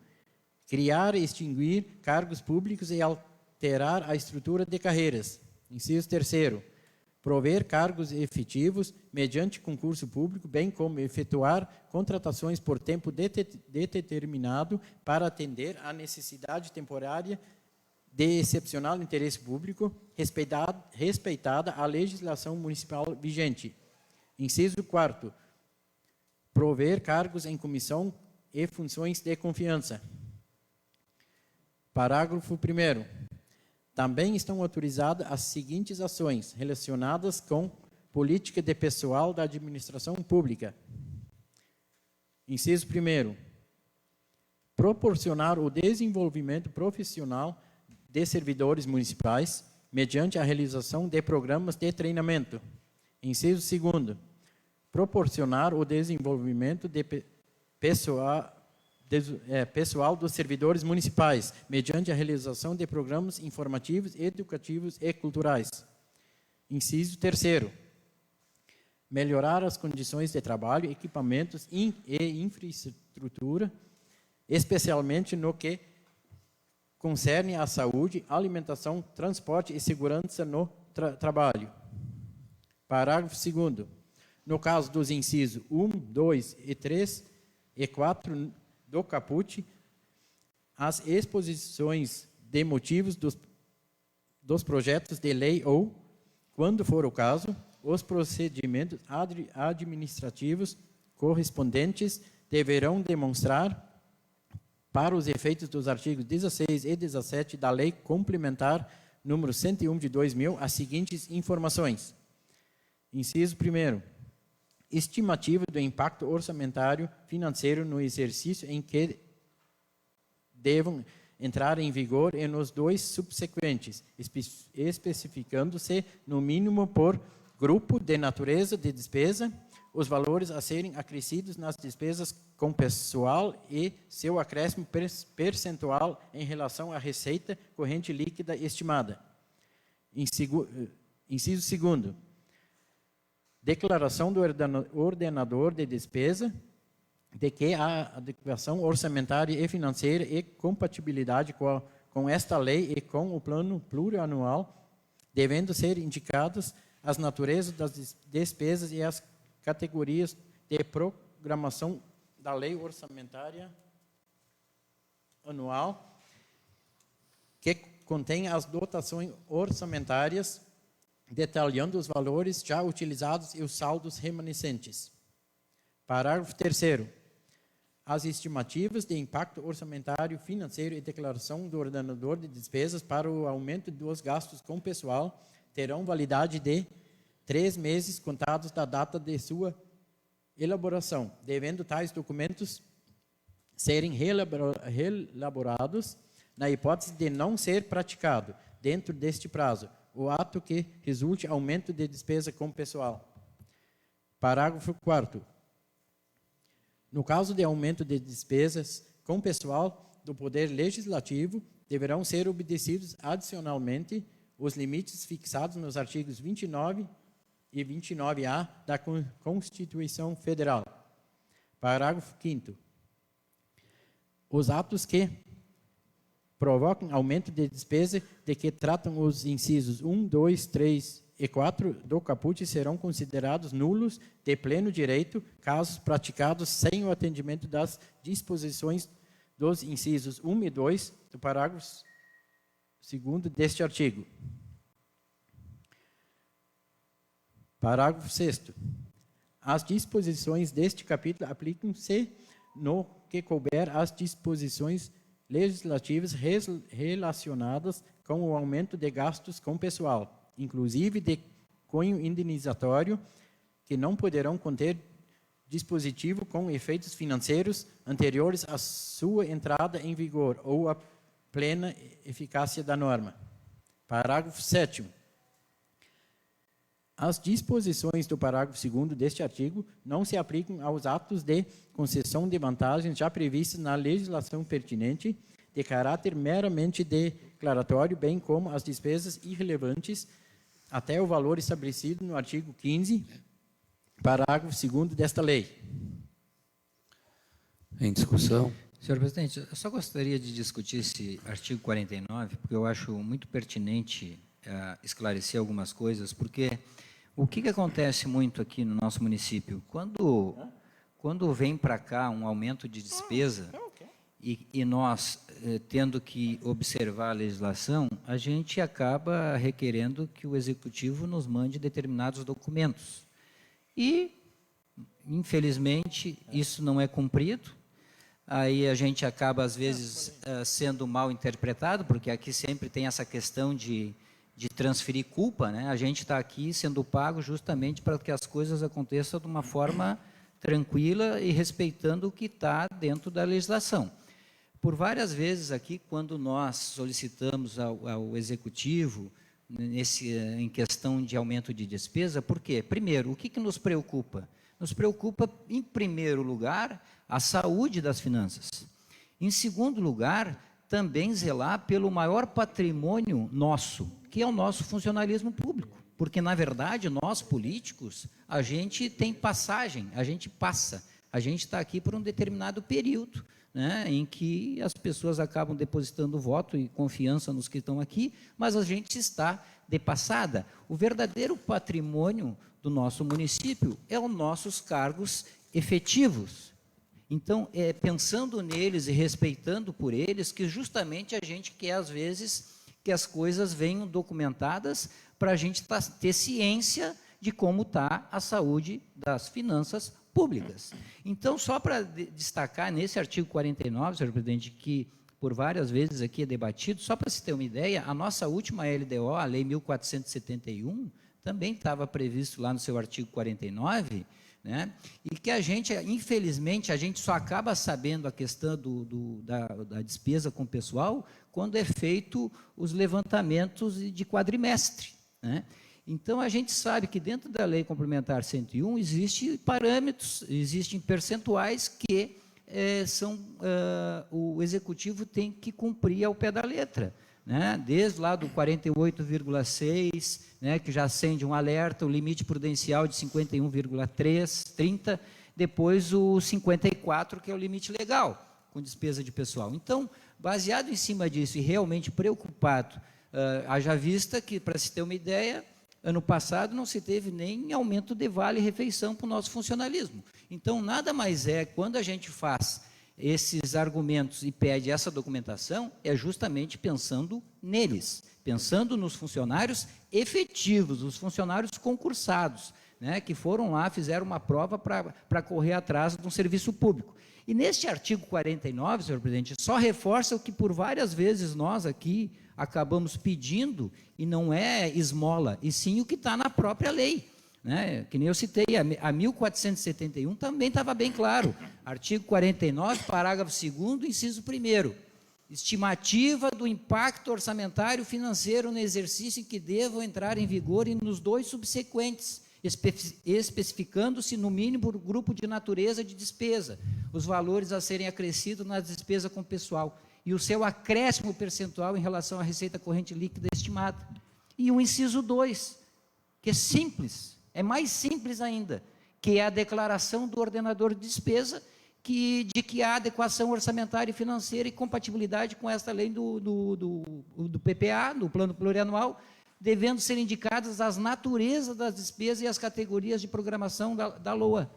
Speaker 3: criar e extinguir cargos públicos e alterar a estrutura de carreiras. Inciso 3º, prover cargos efetivos mediante concurso público, bem como efetuar contratações por tempo determinado para atender à necessidade temporária de excepcional interesse público, respeitada a legislação municipal vigente. Inciso 4º, prover cargos em comissão e funções de confiança. Parágrafo 1º. Também estão autorizadas as seguintes ações relacionadas com política de pessoal da administração pública. Inciso 1º. Proporcionar o desenvolvimento profissional de servidores municipais mediante a realização de programas de treinamento. Inciso 2º. Proporcionar o desenvolvimento de pessoal dos servidores municipais, mediante a realização de programas informativos, educativos e culturais. Inciso 3º. Melhorar as condições de trabalho, equipamentos e infraestrutura, especialmente no que concerne à saúde, alimentação, transporte e segurança no trabalho. Parágrafo 2º. No caso dos incisos 1, 2 e 3 e 4 do caput, as exposições de motivos dos projetos de lei ou, quando for o caso, os procedimentos administrativos correspondentes deverão demonstrar, para os efeitos dos artigos 16 e 17 da Lei Complementar número 101 de 2000, as seguintes informações. Inciso 1º. Estimativa do impacto orçamentário financeiro no exercício em que devam entrar em vigor e nos dois subsequentes, especificando-se, no mínimo, por grupo de natureza de despesa, os valores a serem acrescidos nas despesas com pessoal e seu acréscimo percentual em relação à receita corrente líquida estimada. Inciso 2º. Declaração do ordenador de despesa de que a adequação orçamentária e financeira e compatibilidade com esta lei e com o plano plurianual, devendo ser indicadas as naturezas das despesas e as categorias de programação da lei orçamentária anual, que contém as dotações orçamentárias, detalhando os valores já utilizados e os saldos remanescentes. Parágrafo 3º. As estimativas de impacto orçamentário, financeiro e declaração do ordenador de despesas para o aumento dos gastos com pessoal terão validade de 3 meses contados da data de sua elaboração, devendo tais documentos serem reelaborados na hipótese de não ser praticado, dentro deste prazo, o ato que resulte aumento de despesa com pessoal. Parágrafo 4º. No caso de aumento de despesas com pessoal do Poder Legislativo, deverão ser obedecidos adicionalmente os limites fixados nos artigos 29 e 29A da Constituição Federal. Parágrafo 5º. Os atos que provocam aumento de despesa de que tratam os incisos 1, 2, 3 e 4 do caput serão considerados nulos de pleno direito, casos praticados sem o atendimento das disposições dos incisos 1 e 2 do parágrafo 2º deste artigo. Parágrafo 6º. As disposições deste capítulo aplicam-se no que couber às disposições legislativas relacionadas com o aumento de gastos com pessoal, inclusive de cunho indenizatório, que não poderão conter dispositivo com efeitos financeiros anteriores à sua entrada em vigor ou à plena eficácia da norma. Parágrafo 7º. As disposições do parágrafo 2º deste artigo não se aplicam aos atos de concessão de vantagens já previstos na legislação pertinente, de caráter meramente declaratório, bem como as despesas irrelevantes até o valor estabelecido no artigo 15, parágrafo 2º desta lei.
Speaker 2: Em discussão.
Speaker 4: Senhor presidente, eu só gostaria de discutir esse artigo 49, porque eu acho muito pertinente esclarecer algumas coisas, porque o que acontece muito aqui no nosso município? Quando vem para cá um aumento de despesa e nós, tendo que observar a legislação, a gente acaba requerendo que o Executivo nos mande determinados documentos. E, infelizmente, isso não é cumprido. Aí a gente acaba, às vezes, sendo mal interpretado, porque aqui sempre tem essa questão de transferir culpa, né? A gente está aqui sendo pago justamente para que as coisas aconteçam de uma forma tranquila e respeitando o que está dentro da legislação. Por várias vezes aqui, quando nós solicitamos ao Executivo, em questão de aumento de despesa, por quê? Primeiro, o que nos preocupa? Nos preocupa, em primeiro lugar, a saúde das finanças. Em segundo lugar, também zelar pelo maior patrimônio nosso, que é o nosso funcionalismo público. Porque, na verdade, nós, políticos, a gente tem passagem, a gente passa. A gente está aqui por um determinado período, né, em que as pessoas acabam depositando voto e confiança nos que estão aqui, mas a gente está de passada. O verdadeiro patrimônio do nosso município é os nossos cargos efetivos. Então, pensando neles e respeitando por eles, que justamente a gente quer, às vezes, que as coisas venham documentadas para a gente ter ciência de como está a saúde das finanças públicas. Então, só para destacar nesse artigo 49, senhor presidente, que por várias vezes aqui é debatido, só para se ter uma ideia, a nossa última LDO, a Lei 1471, também estava previsto lá no seu artigo 49, né? E que a gente, infelizmente, a gente só acaba sabendo a questão da despesa com o pessoal quando é feito os levantamentos de quadrimestre, né? Então, a gente sabe que dentro da Lei Complementar 101 existem parâmetros, existem percentuais que o Executivo tem que cumprir ao pé da letra, né? Desde lá do 48,6, né, que já acende um alerta, o limite prudencial de 51,3, 30, depois o 54, que é o limite legal, com despesa de pessoal. Então, baseado em cima disso e realmente preocupado, haja vista que, para se ter uma ideia, ano passado não se teve nem aumento de vale-refeição para o nosso funcionalismo. Então, nada mais quando a gente faz esses argumentos e pede essa documentação, é justamente pensando neles, pensando nos funcionários efetivos, os funcionários concursados, né, que foram lá, fizeram uma prova para correr atrás de um serviço público. E neste artigo 49, senhor presidente, só reforça o que por várias vezes nós aqui acabamos pedindo, e não é esmola, e sim o que está na própria lei, né? Que nem eu citei, a 1471 também estava bem claro, artigo 49, parágrafo 2º, inciso 1º, estimativa do impacto orçamentário financeiro no exercício em que devam entrar em vigor e nos 2 subsequentes, especificando-se no mínimo o grupo de natureza de despesa, os valores a serem acrescidos na despesa com pessoal, e o seu acréscimo percentual em relação à receita corrente líquida estimada. E o inciso 2, que é simples, é mais simples ainda, que é a declaração do ordenador de despesa, de que há adequação orçamentária e financeira e compatibilidade com esta lei do PPA, do Plano Plurianual, devendo ser indicadas as naturezas das despesas e as categorias de programação da LOA.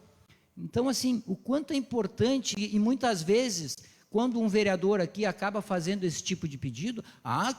Speaker 4: Então, assim, o quanto é importante, e muitas vezes, quando um vereador aqui acaba fazendo esse tipo de pedido,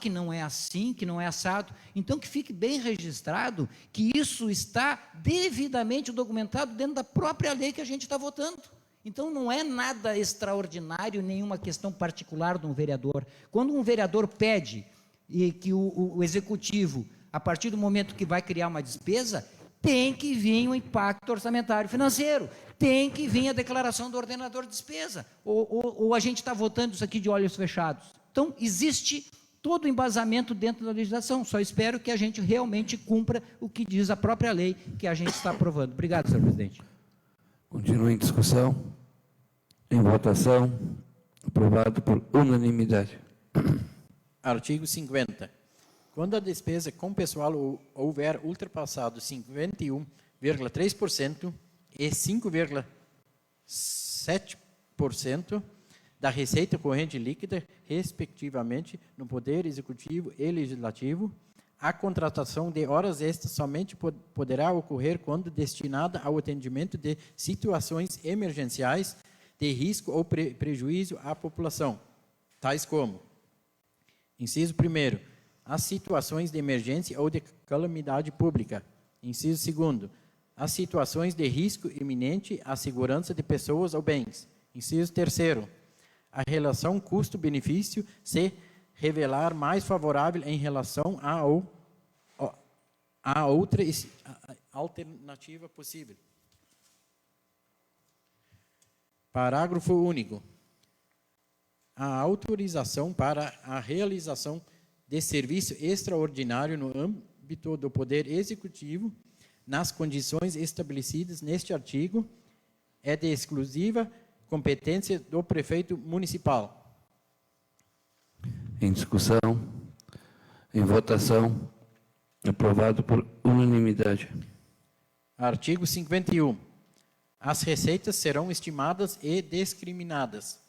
Speaker 4: que não é assim, que não é assado. Então, que fique bem registrado que isso está devidamente documentado dentro da própria lei que a gente está votando. Então, não é nada extraordinário, nenhuma questão particular de um vereador. Quando um vereador pede e que o executivo, a partir do momento que vai criar uma despesa, tem que vir o impacto orçamentário financeiro, tem que vir a declaração do ordenador de despesa, ou a gente está votando isso aqui de olhos fechados. Então, existe todo o embasamento dentro da legislação, só espero que a gente realmente cumpra o que diz a própria lei que a gente está aprovando. Obrigado, senhor presidente.
Speaker 2: Continua em discussão. Em votação. Aprovado por unanimidade.
Speaker 3: Artigo 50. Quando a despesa com pessoal houver ultrapassado 51,3% e 5,7% da receita corrente líquida, respectivamente, no Poder Executivo e Legislativo, a contratação de horas extras somente poderá ocorrer quando destinada ao atendimento de situações emergenciais de risco ou prejuízo à população, tais como: inciso 1º, as situações de emergência ou de calamidade pública. Inciso 2º, as situações de risco iminente à segurança de pessoas ou bens. Inciso 3º, a relação custo-benefício se revelar mais favorável em relação a outra alternativa possível. Parágrafo único. A autorização para a realização de serviço extraordinário no âmbito do Poder Executivo, nas condições estabelecidas neste artigo, é de exclusiva competência do prefeito municipal.
Speaker 2: Em discussão. Em votação. Aprovado por unanimidade.
Speaker 3: Artigo 51. As receitas serão estimadas e discriminadas.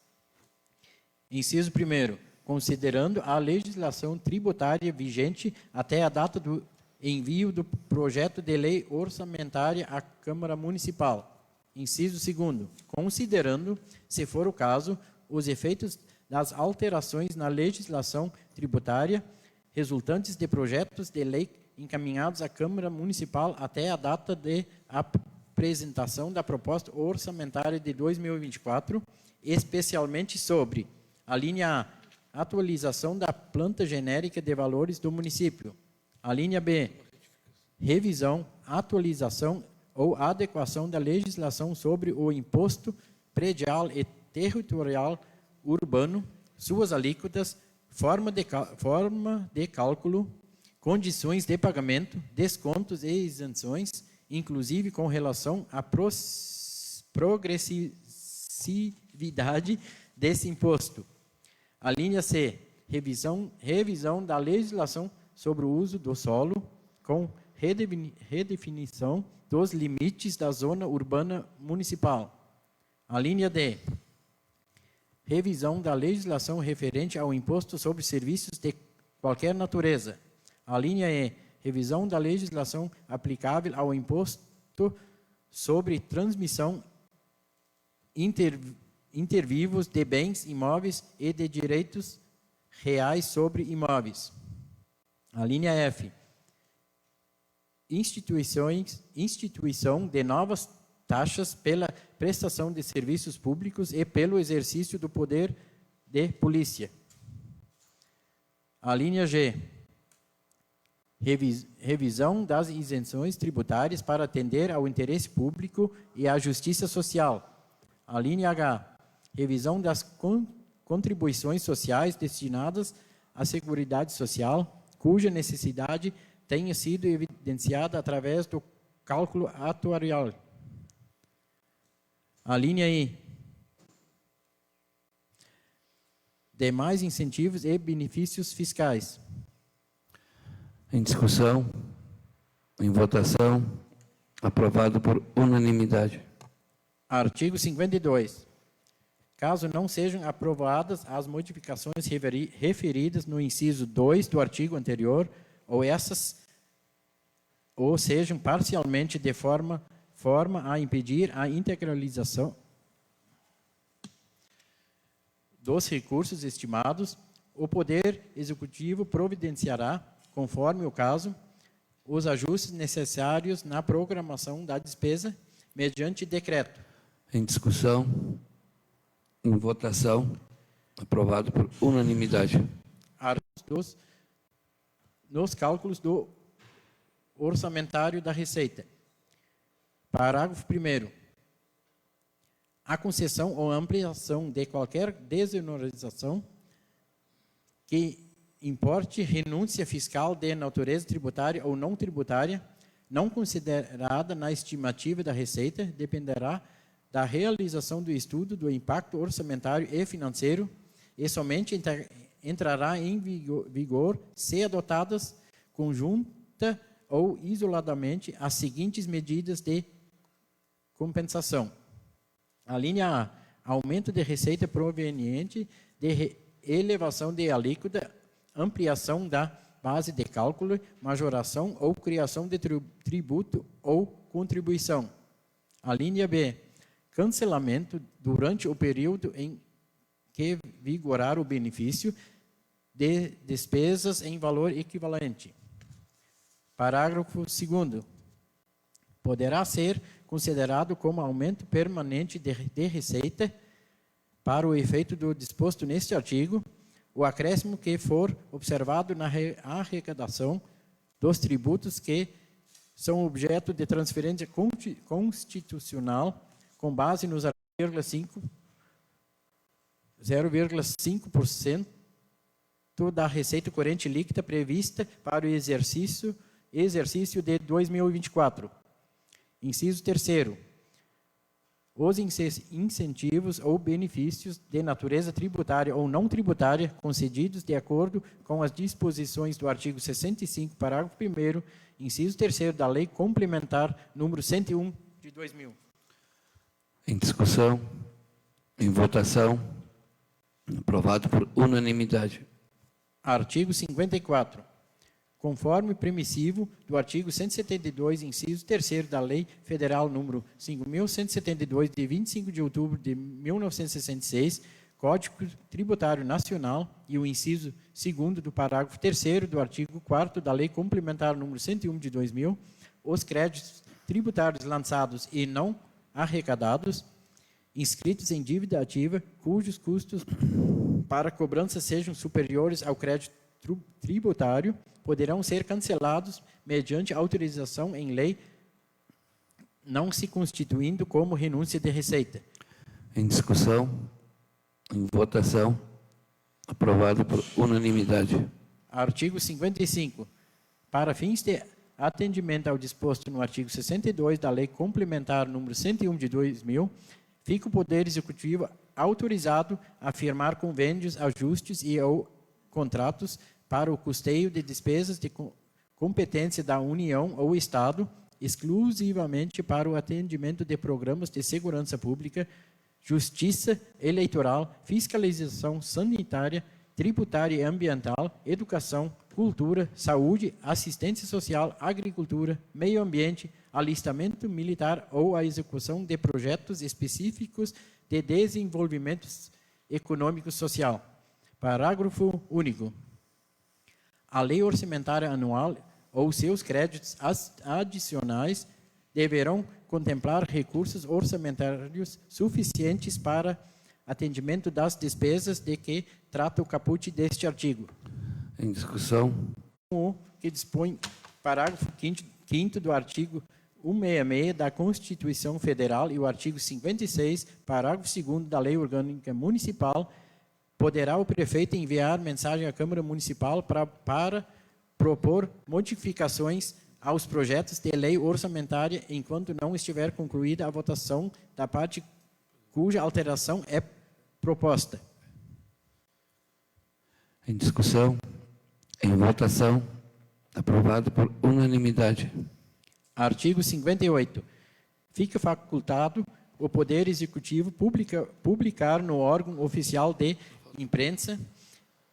Speaker 3: Inciso 1º. Considerando a legislação tributária vigente até a data do envio do projeto de lei orçamentária à Câmara Municipal. Inciso 2º. Considerando, se for o caso, os efeitos das alterações na legislação tributária resultantes de projetos de lei encaminhados à Câmara Municipal até a data de apresentação da proposta orçamentária de 2024, especialmente sobre a linha A, atualização da planta genérica de valores do município. A linha B, revisão, atualização ou adequação da legislação sobre o imposto predial e territorial urbano, suas alíquotas, forma de cálculo, condições de pagamento, descontos e isenções, inclusive com relação à progressividade desse imposto. A linha C, revisão da legislação sobre o uso do solo, com redefinição dos limites da zona urbana municipal. A linha D, revisão da legislação referente ao imposto sobre serviços de qualquer natureza. A linha E, revisão da legislação aplicável ao imposto sobre transmissão intervivos de bens imóveis e de direitos reais sobre imóveis. A linha F, instituição de novas taxas pela prestação de serviços públicos e pelo exercício do poder de polícia. A linha G, revisão das isenções tributárias para atender ao interesse público e à justiça social. A linha H, revisão das contribuições sociais destinadas à Seguridade Social, cuja necessidade tenha sido evidenciada através do cálculo atuarial. A linha I, demais incentivos e benefícios fiscais.
Speaker 2: Em discussão. Em votação. Aprovado por unanimidade.
Speaker 3: Artigo 52. Caso não sejam aprovadas as modificações referidas no inciso 2 do artigo anterior, ou sejam parcialmente de forma a impedir a integralização dos recursos estimados, o Poder Executivo providenciará, conforme o caso, os ajustes necessários na programação da despesa mediante decreto.
Speaker 2: Em discussão, em votação, aprovado por unanimidade.
Speaker 3: Nos cálculos do orçamentário da Receita. Parágrafo 1º. A concessão ou ampliação de qualquer desonorização que importe renúncia fiscal de natureza tributária ou não tributária, não considerada na estimativa da Receita, dependerá da realização do estudo do impacto orçamentário e financeiro e somente entrará em vigor se adotadas conjunta ou isoladamente as seguintes medidas de compensação. A linha A, aumento de receita proveniente de elevação de alíquota, ampliação da base de cálculo, majoração ou criação de tributo ou contribuição. A linha B, cancelamento durante o período em que vigorar o benefício de despesas em valor equivalente. Parágrafo 2º. Poderá ser considerado como aumento permanente de receita, para o efeito do disposto neste artigo, o acréscimo que for observado na arrecadação dos tributos que são objeto de transferência constitucional com base nos 0,5% da receita corrente líquida prevista para o exercício de 2024. Inciso 3º. Os incentivos ou benefícios de natureza tributária ou não tributária concedidos de acordo com as disposições do artigo 65, parágrafo 1º, inciso 3º da Lei Complementar número 101 de 2000.
Speaker 2: Em discussão, em votação, aprovado por unanimidade.
Speaker 3: Artigo 54. Conforme permissivo do artigo 172, inciso 3º da Lei Federal número 5.172, de 25 de outubro de 1966, Código Tributário Nacional, e o inciso 2º do parágrafo 3º do artigo 4º da Lei Complementar número 101 de 2000, os créditos tributários lançados e não arrecadados, inscritos em dívida ativa, cujos custos para cobrança sejam superiores ao crédito tributário, poderão ser cancelados mediante autorização em lei, não se constituindo como renúncia de receita.
Speaker 2: Em discussão, em votação, aprovado por unanimidade.
Speaker 3: Artigo 55. Para fins de atendimento ao disposto no artigo 62 da Lei Complementar número 101 de 2000, fica o Poder Executivo autorizado a firmar convênios, ajustes e ou contratos para o custeio de despesas de competência da União ou Estado, exclusivamente para o atendimento de programas de segurança pública, justiça eleitoral, fiscalização sanitária, tributária e ambiental, educação, cultura, saúde, assistência social, agricultura, meio ambiente, alistamento militar ou a execução de projetos específicos de desenvolvimento econômico social. Parágrafo único. A lei orçamentária anual ou seus créditos adicionais deverão contemplar recursos orçamentários suficientes para atendimento das despesas de que trata o caput deste artigo.
Speaker 2: Em discussão.
Speaker 3: O que dispõe parágrafo 5º do artigo 166 da Constituição Federal e o artigo 56, parágrafo 2º da Lei Orgânica Municipal, poderá o prefeito enviar mensagem à Câmara Municipal para propor modificações aos projetos de lei orçamentária enquanto não estiver concluída a votação da parte cuja alteração é proposta.
Speaker 2: Em discussão, em votação, aprovado por unanimidade.
Speaker 3: Artigo 58. Fica facultado o Poder Executivo publicar no órgão oficial de imprensa,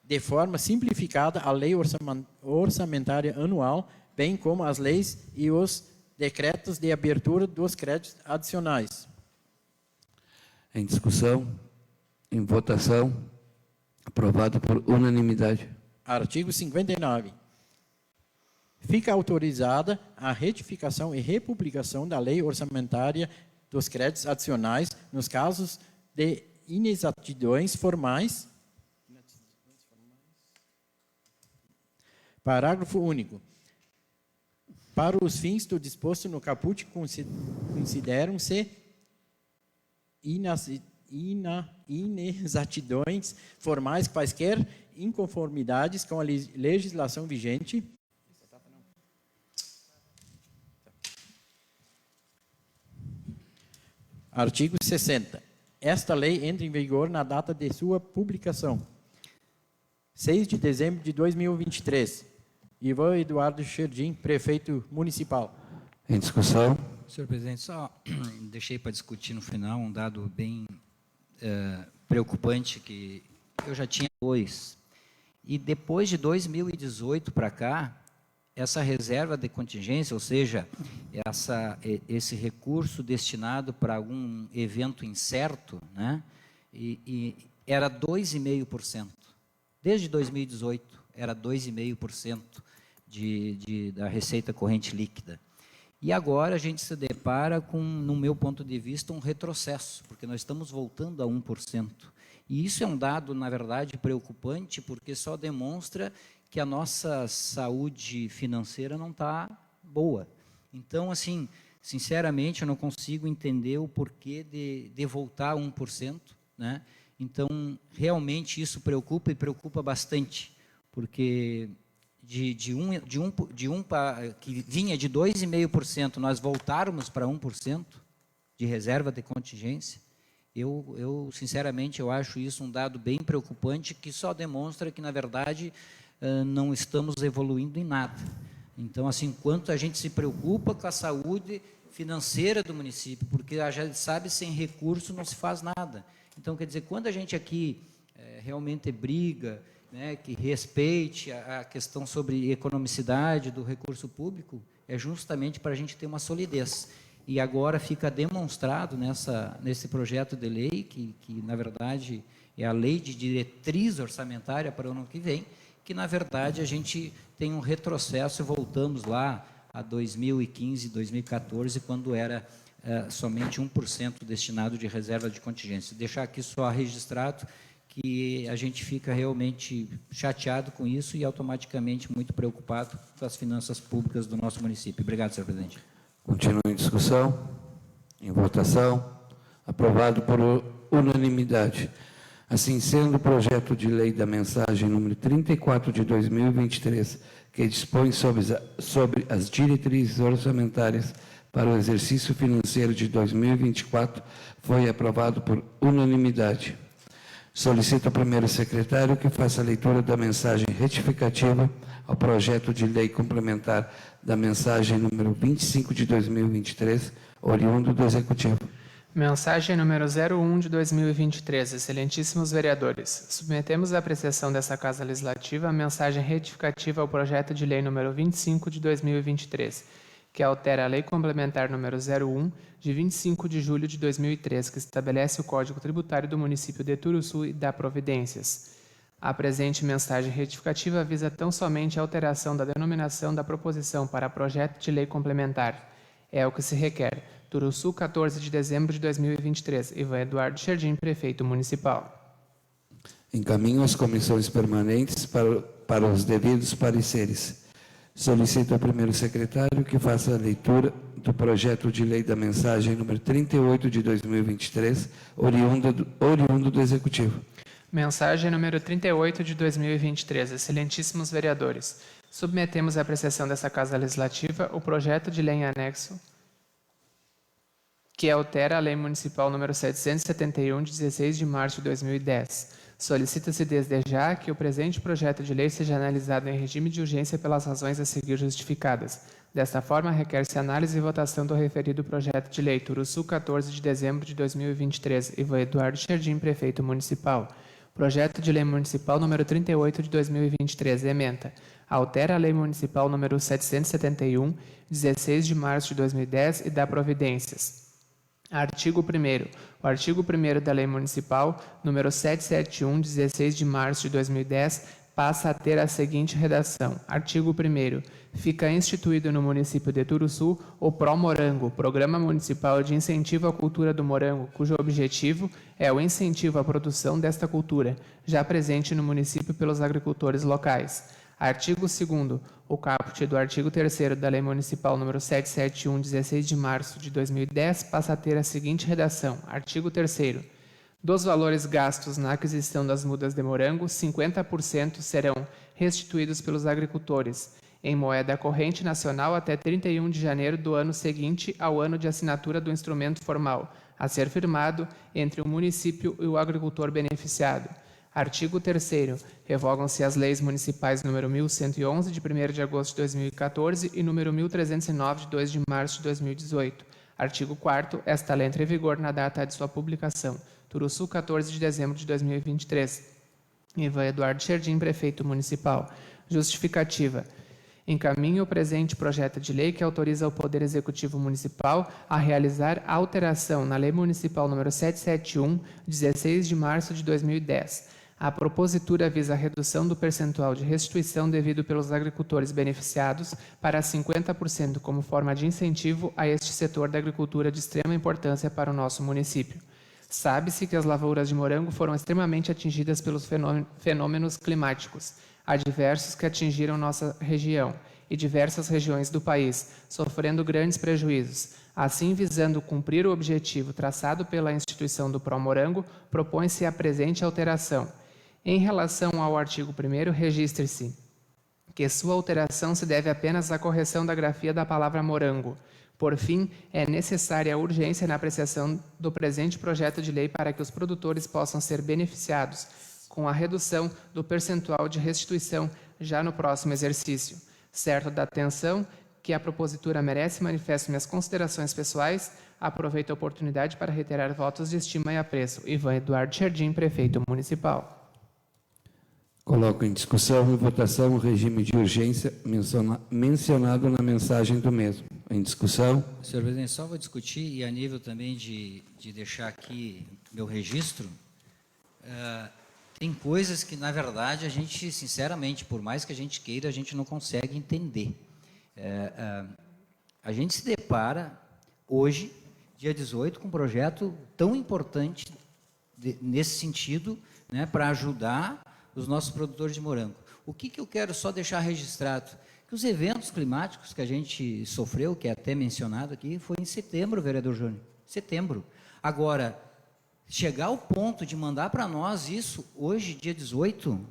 Speaker 3: de forma simplificada, a lei orçamentária anual, bem como as leis e os decretos de abertura dos créditos adicionais.
Speaker 2: Em discussão, em votação, Aprovado por unanimidade.
Speaker 3: Artigo 59. Fica autorizada a retificação e republicação da Lei Orçamentária dos Créditos Adicionais nos casos de inexatidões formais. Parágrafo único. Para os fins do disposto no caput, consideram-se inexatidões formais quaisquer inconformidades com a legislação vigente. Artigo 60. Esta lei entra em vigor na data de sua publicação. 6 de dezembro de 2023. Ivan Eduardo Scherdim, prefeito municipal.
Speaker 2: Em discussão.
Speaker 4: Senhor presidente, só deixei para discutir no final um dado bem preocupante que eu já tinha dois. E depois de 2018 para cá, essa reserva de contingência, ou seja, esse recurso destinado para algum evento incerto, né, era 2,5%. Desde 2018, era 2,5% da receita corrente líquida. E agora a gente se depara com, no meu ponto de vista, um retrocesso, porque nós estamos voltando a 1%. E isso é um dado, na verdade, preocupante, porque só demonstra que a nossa saúde financeira não está boa. Então, assim, sinceramente, eu não consigo entender o porquê de voltar a 1%, né? Então, realmente isso preocupa e preocupa bastante, porque que vinha de 2,5%, nós voltarmos para 1% de reserva de contingência, eu sinceramente, eu acho isso um dado bem preocupante, que só demonstra que, na verdade, não estamos evoluindo em nada. Então, assim, quanto a gente se preocupa com a saúde financeira do município, porque a gente sabe, sem recurso não se faz nada. Então, quer dizer, quando a gente aqui realmente briga, né, que respeite a questão sobre economicidade do recurso público, é justamente para a gente ter uma solidez. E agora fica demonstrado nesse projeto de lei, que na verdade é a lei de diretriz orçamentária para o ano que vem, que na verdade a gente tem um retrocesso e voltamos lá a 2015, 2014, quando era somente 1% destinado de reserva de contingência. Deixar aqui só registrado que a gente fica realmente chateado com isso e automaticamente muito preocupado com as finanças públicas do nosso município. Obrigado, senhor presidente.
Speaker 2: Continua em discussão. Em votação. Aprovado por unanimidade. Assim sendo, o projeto de lei da mensagem número 34 de 2023, que dispõe sobre as diretrizes orçamentárias para o exercício financeiro de 2024, foi aprovado por unanimidade. Solicito ao primeiro secretário que faça a leitura da mensagem retificativa ao projeto de lei complementar da mensagem número 25 de 2023, oriundo do Executivo.
Speaker 1: Mensagem número 01 de 2023. Excelentíssimos vereadores, submetemos à apreciação dessa Casa Legislativa a mensagem retificativa ao projeto de lei número 25 de 2023, que altera a Lei Complementar número 01, de 25 de julho de 2003, que estabelece o Código Tributário do município de Turuçu e dá providências. A presente mensagem retificativa visa tão somente a alteração da denominação da proposição para projeto de lei complementar. É o que se requer. Turuçu, 14 de dezembro de 2023. Ivan Eduardo Scherdim, prefeito municipal.
Speaker 2: Encaminho às comissões permanentes para os devidos pareceres. Solicito ao primeiro secretário que faça a leitura do projeto de lei da mensagem número 38 de 2023, oriundo do Executivo.
Speaker 1: Mensagem número 38 de 2023. Excelentíssimos vereadores, submetemos à apreciação dessa Casa Legislativa o projeto de lei em anexo que altera a Lei Municipal número 771, de 16 de março de 2010. Solicita-se desde já que o presente projeto de lei seja analisado em regime de urgência pelas razões a seguir justificadas. Desta forma, requer-se análise e votação do referido projeto de lei. Turuçu, 14 de dezembro de 2023. Ivan Eduardo Scherdim, prefeito municipal. Projeto de lei municipal número 38 de 2023, ementa. Altera a Lei Municipal número 771, 16 de março de 2010 e dá providências. Artigo 1º. O artigo 1º da Lei Municipal número 771, 16 de março de 2010, passa a ter a seguinte redação. Artigo 1º. Fica instituído no município de Turuçu o PROMORANGO, Programa Municipal de Incentivo à Cultura do Morango, cujo objetivo é o incentivo à produção desta cultura, já presente no município pelos agricultores locais. Artigo 2º. O caput do artigo 3º da Lei Municipal número 771, 16 de março de 2010, passa a ter a seguinte redação. Artigo 3º. Dos valores gastos na aquisição das mudas de morango, 50% serão restituídos pelos agricultores, em moeda corrente nacional até 31 de janeiro do ano seguinte ao ano de assinatura do instrumento formal, a ser firmado entre o município e o agricultor beneficiado. Artigo 3º. Revogam-se as leis municipais número 1111, de 1º de agosto de 2014, e número 1309, de 2 de março de 2018. Artigo 4º. Esta lei entra em vigor na data de sua publicação. Turuçu, 14 de dezembro de 2023. Ivan Eduardo Scherdim, Prefeito Municipal. Justificativa. Encaminho o presente projeto de lei que autoriza o Poder Executivo Municipal a realizar a alteração na Lei Municipal número 771, 16 de março de 2010. A propositura visa a redução do percentual de restituição devido pelos agricultores beneficiados para 50% como forma de incentivo a este setor da agricultura de extrema importância para o nosso município. Sabe-se que as lavouras de morango foram extremamente atingidas pelos fenômenos climáticos adversos que atingiram nossa região e diversas regiões do país, sofrendo grandes prejuízos. Assim, visando cumprir o objetivo traçado pela instituição do PROMORANGO, propõe-se a presente alteração. Em relação ao artigo 1º, registre-se que sua alteração se deve apenas à correção da grafia da palavra morango. Por fim, é necessária a urgência na apreciação do presente projeto de lei para que os produtores possam ser beneficiados com a redução do percentual de restituição já no próximo exercício. Certo da atenção que a propositura merece, manifesto minhas considerações pessoais, aproveito a oportunidade para reiterar votos de estima e apreço. Ivan Eduardo Scherdim, Prefeito Municipal.
Speaker 2: Coloco em discussão e votação o regime de urgência mencionado na mensagem do mesmo. Em discussão.
Speaker 4: Senhor presidente, só vou discutir, e a nível também de deixar aqui meu registro, tem coisas que, na verdade, a gente, sinceramente, por mais que a gente queira, a gente não consegue entender. A gente se depara, hoje, dia 18, com um projeto tão importante nesse sentido, né, para ajudar os nossos produtores de morango. O que eu quero só deixar registrado? Que os eventos climáticos que a gente sofreu, que é até mencionado aqui, foi em setembro, vereador Júnior. Setembro. Agora, chegar ao ponto de mandar para nós isso, hoje, dia 18,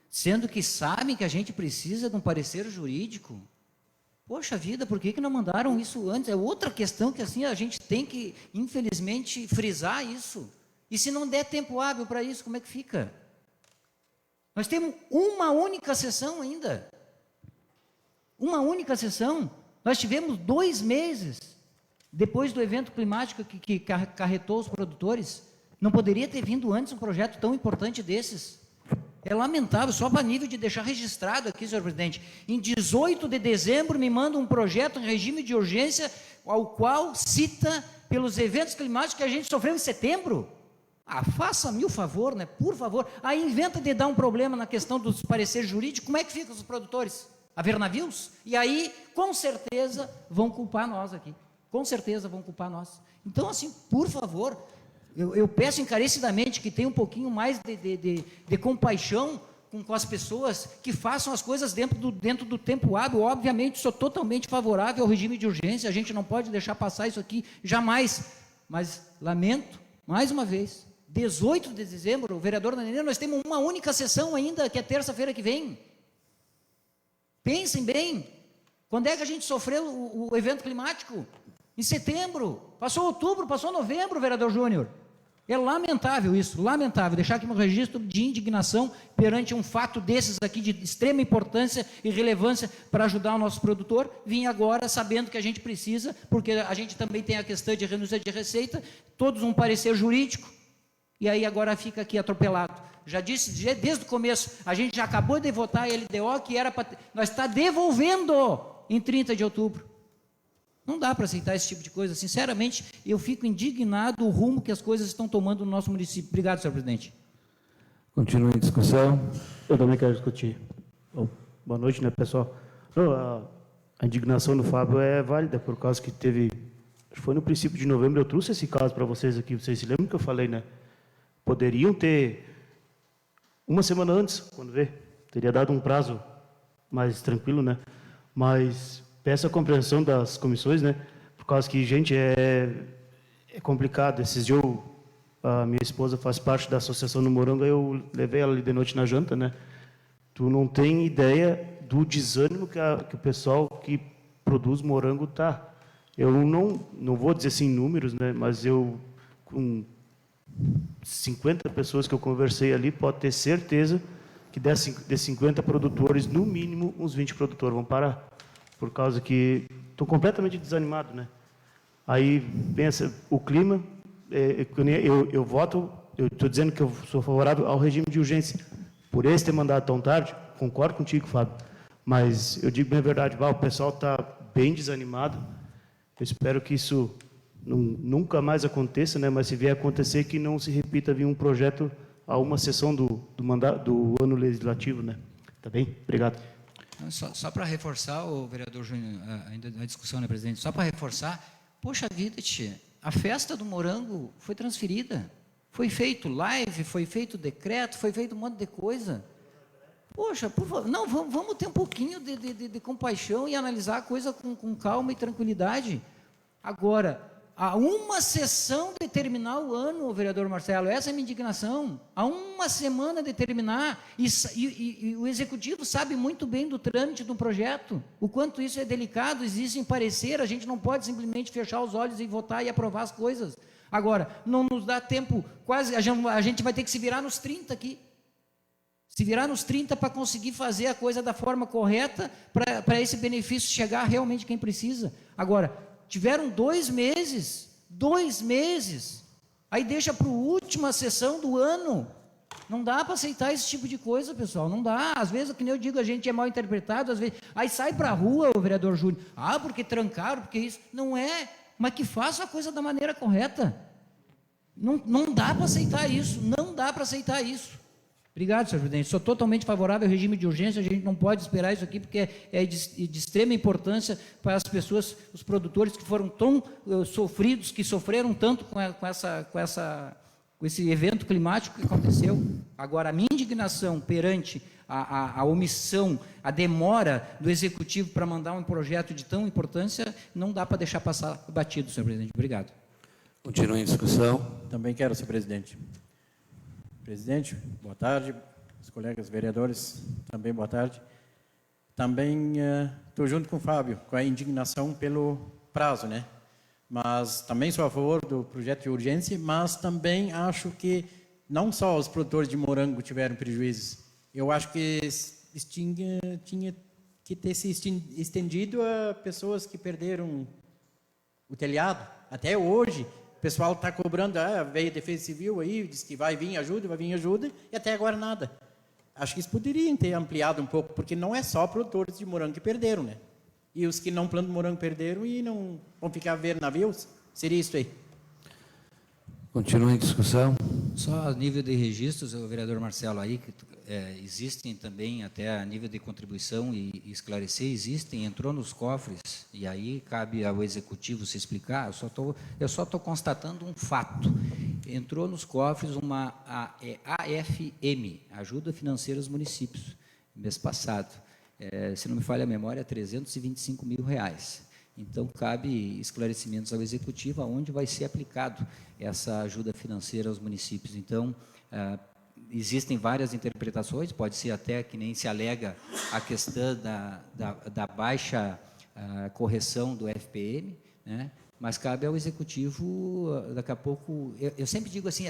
Speaker 4: sendo que sabem que a gente precisa de um parecer jurídico, poxa vida, por que não mandaram isso antes? É outra questão que assim a gente tem que, infelizmente, frisar isso. E se não der tempo hábil para isso, como é que fica? Nós temos uma única sessão ainda. Uma única sessão. Nós tivemos 2 meses depois do evento climático que acarretou os produtores. Não poderia ter vindo antes um projeto tão importante desses. É lamentável, só para nível de deixar registrado aqui, senhor presidente. Em 18 de dezembro me manda um projeto em regime de urgência, ao qual cita pelos eventos climáticos que a gente sofreu em setembro. Faça-me o favor, né? Por favor. Aí inventa de dar um problema na questão dos pareceres jurídicos. Como é que ficam os produtores? Haver navios? E aí, com certeza, vão culpar nós aqui. Com certeza vão culpar nós. Então, assim, por favor, eu peço encarecidamente que tenha um pouquinho mais de compaixão com as pessoas, que façam as coisas dentro do tempo hábil. Obviamente, sou totalmente favorável ao regime de urgência. A gente não pode deixar passar isso aqui jamais. Mas lamento, mais uma vez, 18 de dezembro, o vereador Nanê, nós temos uma única sessão ainda, que é terça-feira que vem. Pensem bem, quando é que a gente sofreu o evento climático? Em setembro, passou outubro, passou novembro, vereador Júnior. É lamentável isso, lamentável, deixar aqui um registro de indignação perante um fato desses aqui de extrema importância e relevância para ajudar o nosso produtor. Vim agora sabendo que a gente precisa, porque a gente também tem a questão de renúncia de receita, todos um parecer jurídico, e aí agora fica aqui atropelado. Já disse desde o começo, a gente já acabou de votar a LDO, que era para nós estar devolvendo em 30 de outubro. Não dá para aceitar esse tipo de coisa. Sinceramente, eu fico indignado o rumo que as coisas estão tomando no nosso município. Obrigado, senhor presidente.
Speaker 2: Continua em discussão.
Speaker 5: Eu também quero discutir. Bom, boa noite, né, pessoal? Não, a indignação do Fábio é válida, por causa que teve... Acho que foi no princípio de novembro, eu trouxe esse caso para vocês aqui. Vocês se lembram que eu falei, né? Poderiam ter... Uma semana antes, quando vê, teria dado um prazo mais tranquilo, né? Mas peço a compreensão das comissões, né? Por causa que, gente, é complicado. Esses dias a minha esposa faz parte da Associação do Morango, eu levei ela ali de noite na janta, né? Tu não tem ideia do desânimo que o pessoal que produz morango tá. Eu não vou dizer assim números, né? Mas eu, com 50 pessoas que eu conversei ali, pode ter certeza que de 50 produtores, no mínimo, uns 20 produtores vão parar. Por causa que estou completamente desanimado, né? Aí, pensa, o clima, eu voto, eu estou dizendo que eu sou favorável ao regime de urgência. Por esse ter mandado tão tarde, concordo contigo, Fábio, mas eu digo bem a verdade, o pessoal está bem desanimado. Eu espero que isso nunca mais aconteça, né? Mas se vier a acontecer, que não se repita vir um projeto a uma sessão do ano legislativo, né? Tá bem? Obrigado.
Speaker 4: Só para reforçar, o vereador Júnior, ainda na discussão, né, presidente? Só para reforçar, poxa vida, tia, a festa do morango foi transferida. Foi feito live, foi feito decreto, foi feito um monte de coisa. Poxa, por favor, não, vamos ter um pouquinho de compaixão e analisar a coisa com calma e tranquilidade. Agora, há uma sessão de terminar o ano, vereador Marcelo, essa é a minha indignação. Há uma semana de terminar, e o executivo sabe muito bem do trâmite do projeto, o quanto isso é delicado, existe em parecer, a gente não pode simplesmente fechar os olhos e votar e aprovar as coisas. Agora, não nos dá tempo, quase, a gente vai ter que se virar nos 30 aqui. Se virar nos 30 para conseguir fazer a coisa da forma correta, para esse benefício chegar realmente quem precisa. Agora, tiveram 2 meses, aí deixa para a última sessão do ano. Não dá para aceitar esse tipo de coisa, pessoal, não dá. Às vezes, que nem eu digo, a gente é mal interpretado, às vezes, aí sai para a rua o vereador Júnior, porque trancaram, porque isso, não é, mas que faça a coisa da maneira correta. Não dá para aceitar isso, não dá para aceitar isso. Obrigado, senhor presidente. Sou totalmente favorável ao regime de urgência, a gente não pode esperar isso aqui, porque é de extrema importância para as pessoas, os produtores que foram tão sofridos, que sofreram tanto com esse evento climático que aconteceu. Agora, a minha indignação perante a omissão, a demora do executivo para mandar um projeto de tão importância, não dá para deixar passar batido, senhor presidente. Obrigado.
Speaker 2: Continua em discussão.
Speaker 3: Também quero, senhor presidente. Presidente, boa tarde. Os colegas vereadores, também boa tarde. Também estou junto com o Fábio, com a indignação pelo prazo, né? Mas também sou a favor do projeto de urgência, mas também acho que não só os produtores de morango tiveram prejuízos. Eu acho que tinha que ter se estendido a pessoas que perderam o telhado. Até hoje, o pessoal está cobrando, veio a Defesa Civil aí, diz que vai vir ajuda, e até agora nada. Acho que eles poderiam ter ampliado um pouco, porque não é só produtores de morango que perderam, né? E os que não plantam morango perderam e não vão ficar a ver navios? Seria isso aí.
Speaker 2: Continua em discussão.
Speaker 4: Só a nível de registros, o vereador Marcelo, aí que existem também até a nível de contribuição e esclarecer, entrou nos cofres, e aí cabe ao executivo se explicar, eu só estou constatando um fato. Entrou nos cofres uma AFM, Ajuda Financeira aos Municípios, mês passado. Se não me falha a memória, R$325 mil. Então, cabe esclarecimentos ao Executivo aonde vai ser aplicado essa ajuda financeira aos municípios. Então, existem várias interpretações, pode ser até que nem se alega a questão da baixa correção do FPM, né? Mas cabe ao Executivo, daqui a pouco, eu sempre digo assim,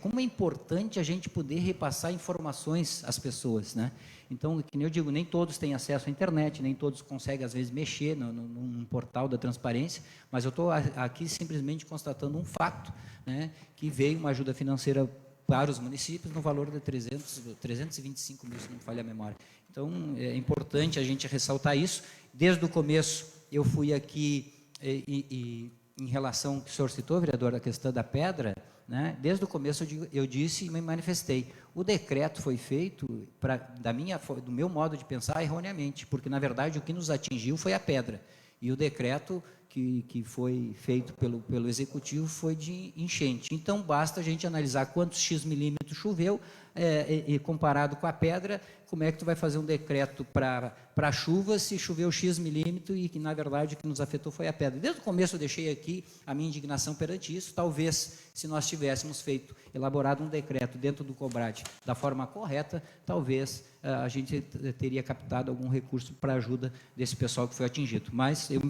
Speaker 4: como é importante a gente poder repassar informações às pessoas, né? Então, que nem eu digo, nem todos têm acesso à internet, nem todos conseguem, às vezes, mexer num portal da transparência, mas eu estou aqui simplesmente constatando um fato, né, que veio uma ajuda financeira para os municípios no valor de 325 mil, se não me falha a memória. Então, é importante a gente ressaltar isso. Desde o começo, eu fui aqui e em relação ao que o senhor citou, vereador, a questão da pedra, né, desde o começo eu disse e me manifestei. O decreto foi feito, do meu modo de pensar, erroneamente, porque, na verdade, o que nos atingiu foi a pedra. E o decreto que foi feito pelo Executivo foi de enchente. Então, basta a gente analisar quantos X milímetros choveu, e comparado com a pedra, como é que tu vai fazer um decreto para chuva se choveu X milímetro e que, na verdade, o que nos afetou foi a pedra. Desde o começo eu deixei aqui a minha indignação perante isso. Talvez, se nós tivéssemos elaborado um decreto dentro do COBRAD da forma correta, talvez a gente teria captado algum recurso para a ajuda desse pessoal que foi atingido. Mas eu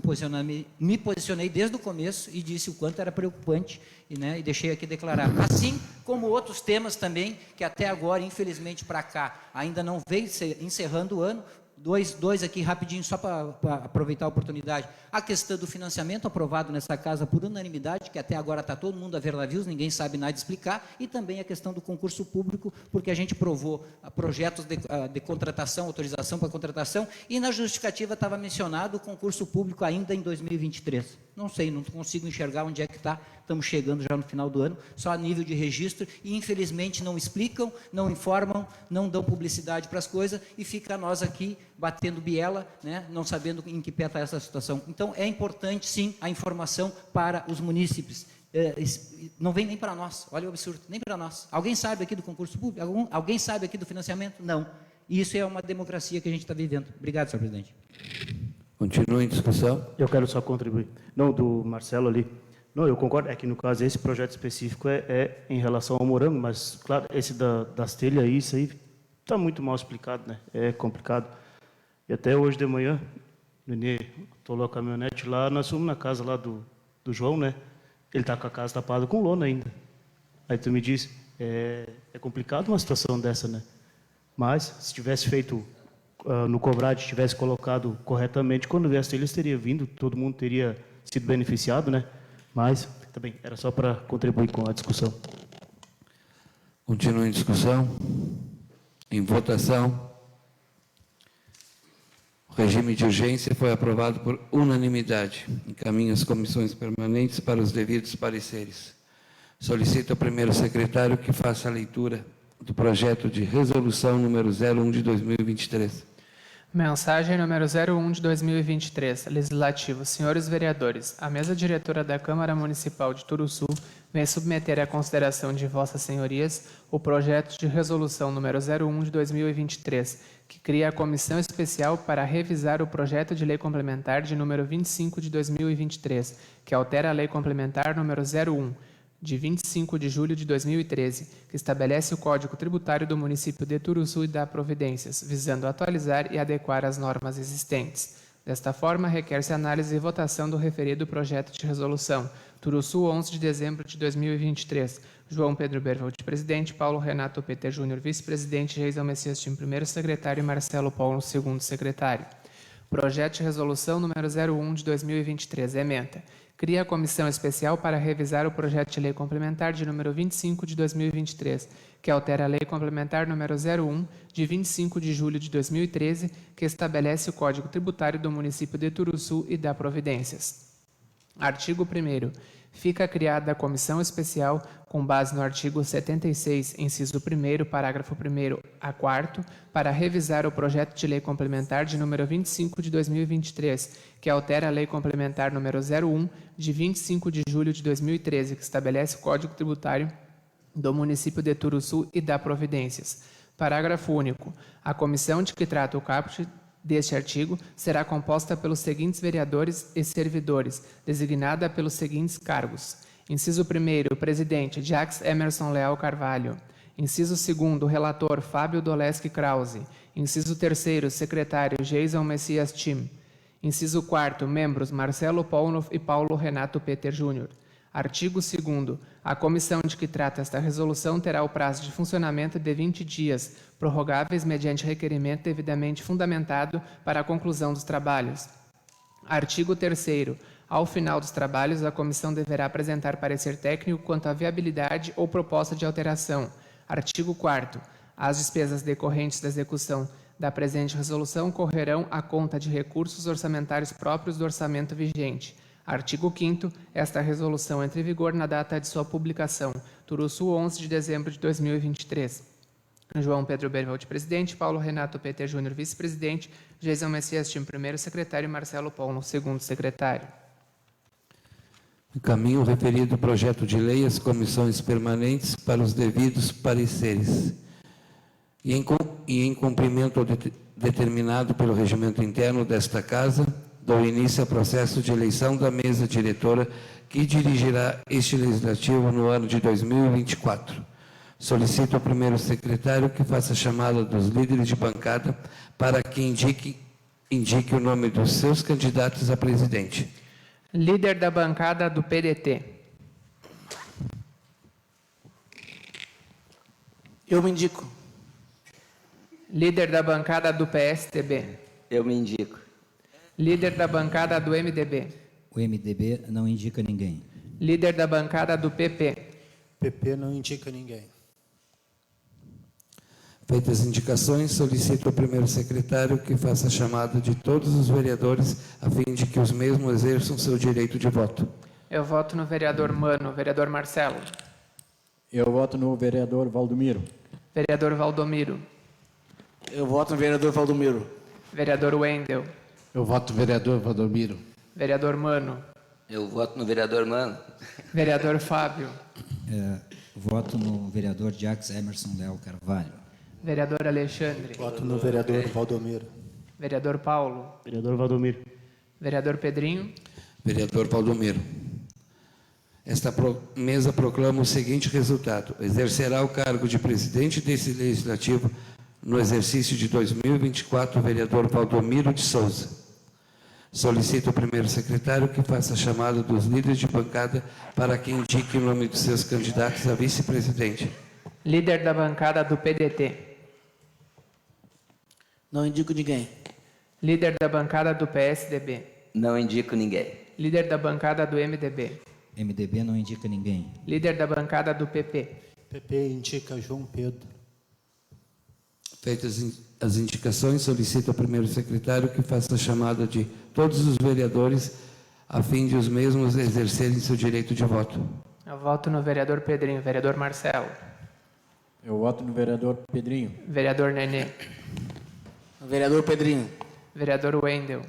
Speaker 4: me posicionei desde o começo e disse o quanto era preocupante e deixei aqui declarar. Assim como outros temas também, que até agora, infelizmente, para cá, ainda não veio encerrando o ano. Dois aqui rapidinho, só para aproveitar a oportunidade. A questão do financiamento aprovado nessa casa por unanimidade, que até agora está todo mundo a ver navios, ninguém sabe nada explicar, e também a questão do concurso público, porque a gente provou projetos de contratação, autorização para contratação, e na justificativa estava mencionado o concurso público ainda em 2023. Não sei, não consigo enxergar onde é que está, estamos chegando já no final do ano, só a nível de registro, e infelizmente não explicam, não informam, não dão publicidade para as coisas, e fica nós aqui batendo biela, não sabendo em que pé está essa situação. Então, é importante, sim, a informação para os munícipes. Não vem nem para nós, olha o absurdo, nem para nós. Alguém sabe aqui do concurso público? Alguém sabe aqui do financiamento? Não. E isso é uma democracia que a gente está vivendo. Obrigado, senhor presidente.
Speaker 2: Continua em discussão.
Speaker 5: Eu quero só contribuir. Não, do Marcelo ali. Não, eu concordo, é que no caso esse projeto específico é em relação ao morango, mas, claro, esse das telhas, isso aí está muito mal explicado, né? É complicado. E até hoje de manhã, Nenê atolou a caminhonete lá, nós fomos na casa lá do João, né? Ele está com a casa tapada com lona ainda. Aí tu me diz, é complicado uma situação dessa, né? Mas, se tivesse feito no COBRAD, tivesse colocado corretamente, quando viesse eles teria vindo, todo mundo teria sido beneficiado, né? Mas, também, era só para contribuir com a discussão.
Speaker 2: Continua em discussão. Em votação. O regime de urgência foi aprovado por unanimidade. Encaminho as comissões permanentes para os devidos pareceres. Solicito ao primeiro secretário que faça a leitura do projeto de resolução número 01 de 2023.
Speaker 1: Mensagem número 01 de 2023, Legislativo. Senhores vereadores, a mesa diretora da Câmara Municipal de Turuçu vem submeter à consideração de vossas senhorias o projeto de resolução número 01 de 2023, que cria a comissão especial para revisar o projeto de lei complementar de número 25 de 2023, que altera a lei complementar número 01, de 25 de julho de 2013, que estabelece o Código Tributário do município de Turuçu e dá providências, visando atualizar e adequar as normas existentes. Desta forma, requer-se análise e votação do referido projeto de resolução. Turuçu, 11 de dezembro de 2023. João Pedro Bervold, presidente. Paulo Renato PT Júnior, vice-presidente. Geisel Messias Tim, primeiro secretário. E Marcelo Paulo, segundo secretário. Projeto de resolução número 01 de 2023. Ementa. Cria a comissão especial para revisar o projeto de lei complementar de número 25 de 2023, que altera a lei complementar número 01 de 25 de julho de 2013, que estabelece o Código Tributário do município de Turuçu e dá providências. Artigo 1º. Fica criada a comissão especial com base no artigo 76, inciso 1º, parágrafo 1º a 4º, para revisar o projeto de lei complementar de número 25 de 2023, que altera a lei complementar número 01 de 25 de julho de 2013, que estabelece o Código Tributário do município de Turuçu e dá providências. Parágrafo único. A comissão de que trata o caput deste artigo será composta pelos seguintes vereadores e servidores, designada pelos seguintes cargos. Inciso 1º, presidente, Jacques Emerson Leal Carvalho. Inciso 2º, relator, Fábio Doleschi Krause. Inciso 3º, secretário, Geisel Messias Tim. Inciso 4º, membros, Marcelo Paulo e Paulo Renato Peter Júnior. Artigo 2º. A comissão de que trata esta resolução terá o prazo de funcionamento de 20 dias, prorrogáveis mediante requerimento devidamente fundamentado para a conclusão dos trabalhos. Artigo 3º. Ao final dos trabalhos, a comissão deverá apresentar parecer técnico quanto à viabilidade ou proposta de alteração. Artigo 4º. As despesas decorrentes da execução da presente resolução correrão à conta de recursos orçamentários próprios do orçamento vigente. Artigo 5º. Esta resolução entra em vigor na data de sua publicação. Turuçu, 11 de dezembro de 2023. João Pedro Bervold, presidente. Paulo Renato Peter Júnior, vice-presidente. Jason Messias Tim, primeiro secretário. E Marcelo Paulo, segundo secretário.
Speaker 2: Encaminho o referido projeto de lei às comissões permanentes para os devidos pareceres. E em cumprimento ao determinado pelo regimento interno desta Casa, dou início ao processo de eleição da mesa diretora que dirigirá este legislativo no ano de 2024. Solicito ao primeiro secretário que faça a chamada dos líderes de bancada para que indique o nome dos seus candidatos a presidente.
Speaker 1: Líder da bancada do PDT.
Speaker 6: Eu me indico.
Speaker 1: Líder da bancada do PSDB.
Speaker 6: Eu me indico.
Speaker 1: Líder da bancada do MDB.
Speaker 4: O MDB não indica ninguém.
Speaker 1: Líder da bancada do PP.
Speaker 7: PP não indica ninguém.
Speaker 2: Feitas as indicações, solicito ao primeiro secretário que faça a chamada de todos os vereadores, a fim de que os mesmos exerçam seu direito de voto.
Speaker 1: Eu voto no vereador Mano. Vereador Marcelo.
Speaker 3: Eu voto no vereador Valdomiro.
Speaker 1: Vereador Valdomiro.
Speaker 6: Eu voto no vereador Valdomiro.
Speaker 1: Vereador Wendel.
Speaker 7: Eu voto no vereador Valdomiro.
Speaker 1: Vereador Mano.
Speaker 6: Eu voto no vereador Mano.
Speaker 1: Vereador Fábio.
Speaker 4: Voto no vereador Jacques Emerson Leal Carvalho.
Speaker 1: Vereador Alexandre.
Speaker 7: Voto no vereador Valdomiro.
Speaker 1: Vereador Paulo.
Speaker 5: Vereador Valdomiro.
Speaker 1: Vereador Pedrinho.
Speaker 2: Vereador Valdomiro. Esta mesa proclama o seguinte resultado: exercerá o cargo de presidente desse legislativo no exercício de 2024 o vereador Valdomiro de Souza. Solicito ao primeiro secretário que faça a chamada dos líderes de bancada para que indique o nome dos seus candidatos a vice-presidente.
Speaker 1: Líder da bancada do PDT.
Speaker 6: Não indico ninguém.
Speaker 1: Líder da bancada do PSDB.
Speaker 6: Não indico ninguém.
Speaker 1: Líder da bancada do MDB.
Speaker 4: MDB não indica ninguém.
Speaker 1: Líder da bancada do PP.
Speaker 7: PP indica João Pedro.
Speaker 2: Feitas as indicações, solicito ao primeiro secretário que faça a chamada de todos os vereadores, a fim de os mesmos exercerem seu direito de voto.
Speaker 1: Eu voto no vereador Pedrinho. Vereador Marcelo.
Speaker 3: Eu voto no vereador Pedrinho.
Speaker 1: Vereador Nenê.
Speaker 6: Vereador Pedrinho.
Speaker 1: Vereador Wendel.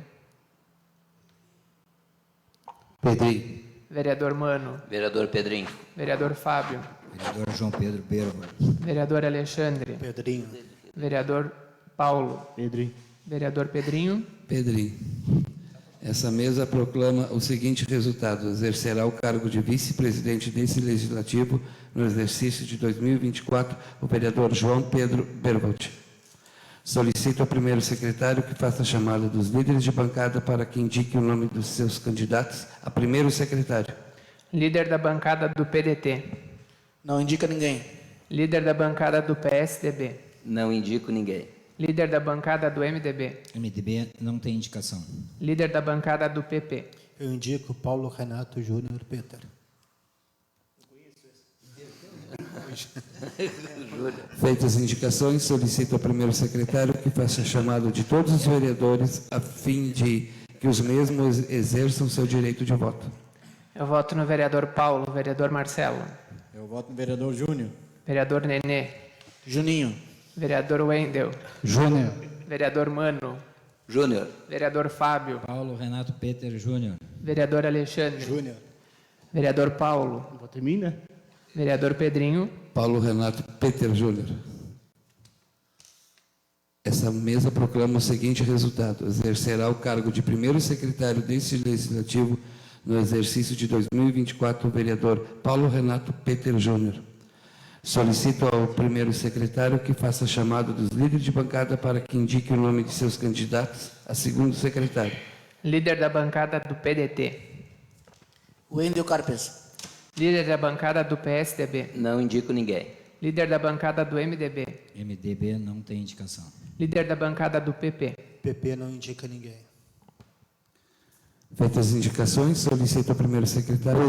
Speaker 2: Pedrinho.
Speaker 1: Vereador Mano.
Speaker 6: Vereador Pedrinho.
Speaker 1: Vereador Fábio.
Speaker 4: Vereador João Pedro Bervo.
Speaker 1: Vereador Alexandre.
Speaker 7: Pedrinho.
Speaker 1: Vereador Paulo.
Speaker 5: Pedrinho.
Speaker 1: Vereador Pedrinho.
Speaker 2: Pedrinho. Essa mesa proclama o seguinte resultado: exercerá o cargo de vice-presidente desse legislativo no exercício de 2024 o vereador João Pedro Bervold. Solicito ao primeiro secretário que faça a chamada dos líderes de bancada para que indique o nome dos seus candidatos a primeiro secretário.
Speaker 1: Líder da bancada do PDT.
Speaker 6: Não indica ninguém.
Speaker 1: Líder da bancada do PSDB.
Speaker 6: Não indico ninguém.
Speaker 1: Líder da bancada do MDB.
Speaker 4: MDB não tem indicação.
Speaker 1: Líder da bancada do PP.
Speaker 7: Eu indico Paulo Renato Júnior Peter.
Speaker 2: Feitas as indicações, solicito ao primeiro secretário que faça a chamada de todos os vereadores a fim de que os mesmos exerçam seu direito de voto.
Speaker 1: Eu voto no vereador Paulo. Vereador Marcelo.
Speaker 3: Eu voto no vereador Júnior.
Speaker 1: Vereador Nenê.
Speaker 6: Juninho.
Speaker 1: Vereador Wendel.
Speaker 7: Júnior.
Speaker 1: Vereador Mano.
Speaker 6: Júnior.
Speaker 1: Vereador Fábio.
Speaker 4: Paulo Renato Peter Júnior.
Speaker 1: Vereador Alexandre.
Speaker 7: Júnior.
Speaker 1: Vereador Paulo.
Speaker 5: Vota em mim, né?
Speaker 1: Vereador Pedrinho.
Speaker 2: Paulo Renato Peter Júnior. Essa mesa proclama o seguinte resultado: exercerá o cargo de primeiro secretário deste legislativo no exercício de 2024 o vereador Paulo Renato Peter Júnior. Solicito ao primeiro secretário que faça a chamada dos líderes de bancada para que indique o nome de seus candidatos a segundo secretário.
Speaker 1: Líder da bancada do PDT.
Speaker 6: Wendel Carpes.
Speaker 1: Líder da bancada do PSDB.
Speaker 6: Não indico ninguém.
Speaker 1: Líder da bancada do MDB.
Speaker 4: MDB não tem indicação.
Speaker 1: Líder da bancada do PP.
Speaker 7: PP não indica ninguém.
Speaker 2: Feitas as indicações, solicito ao primeiro secretário.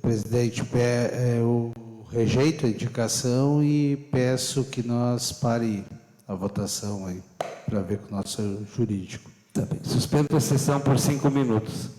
Speaker 8: Presidente, eu rejeito a indicação e peço que nós pare a votação aí, para ver com o nosso jurídico.
Speaker 2: Tá bem. Suspendo a sessão por 5 minutos.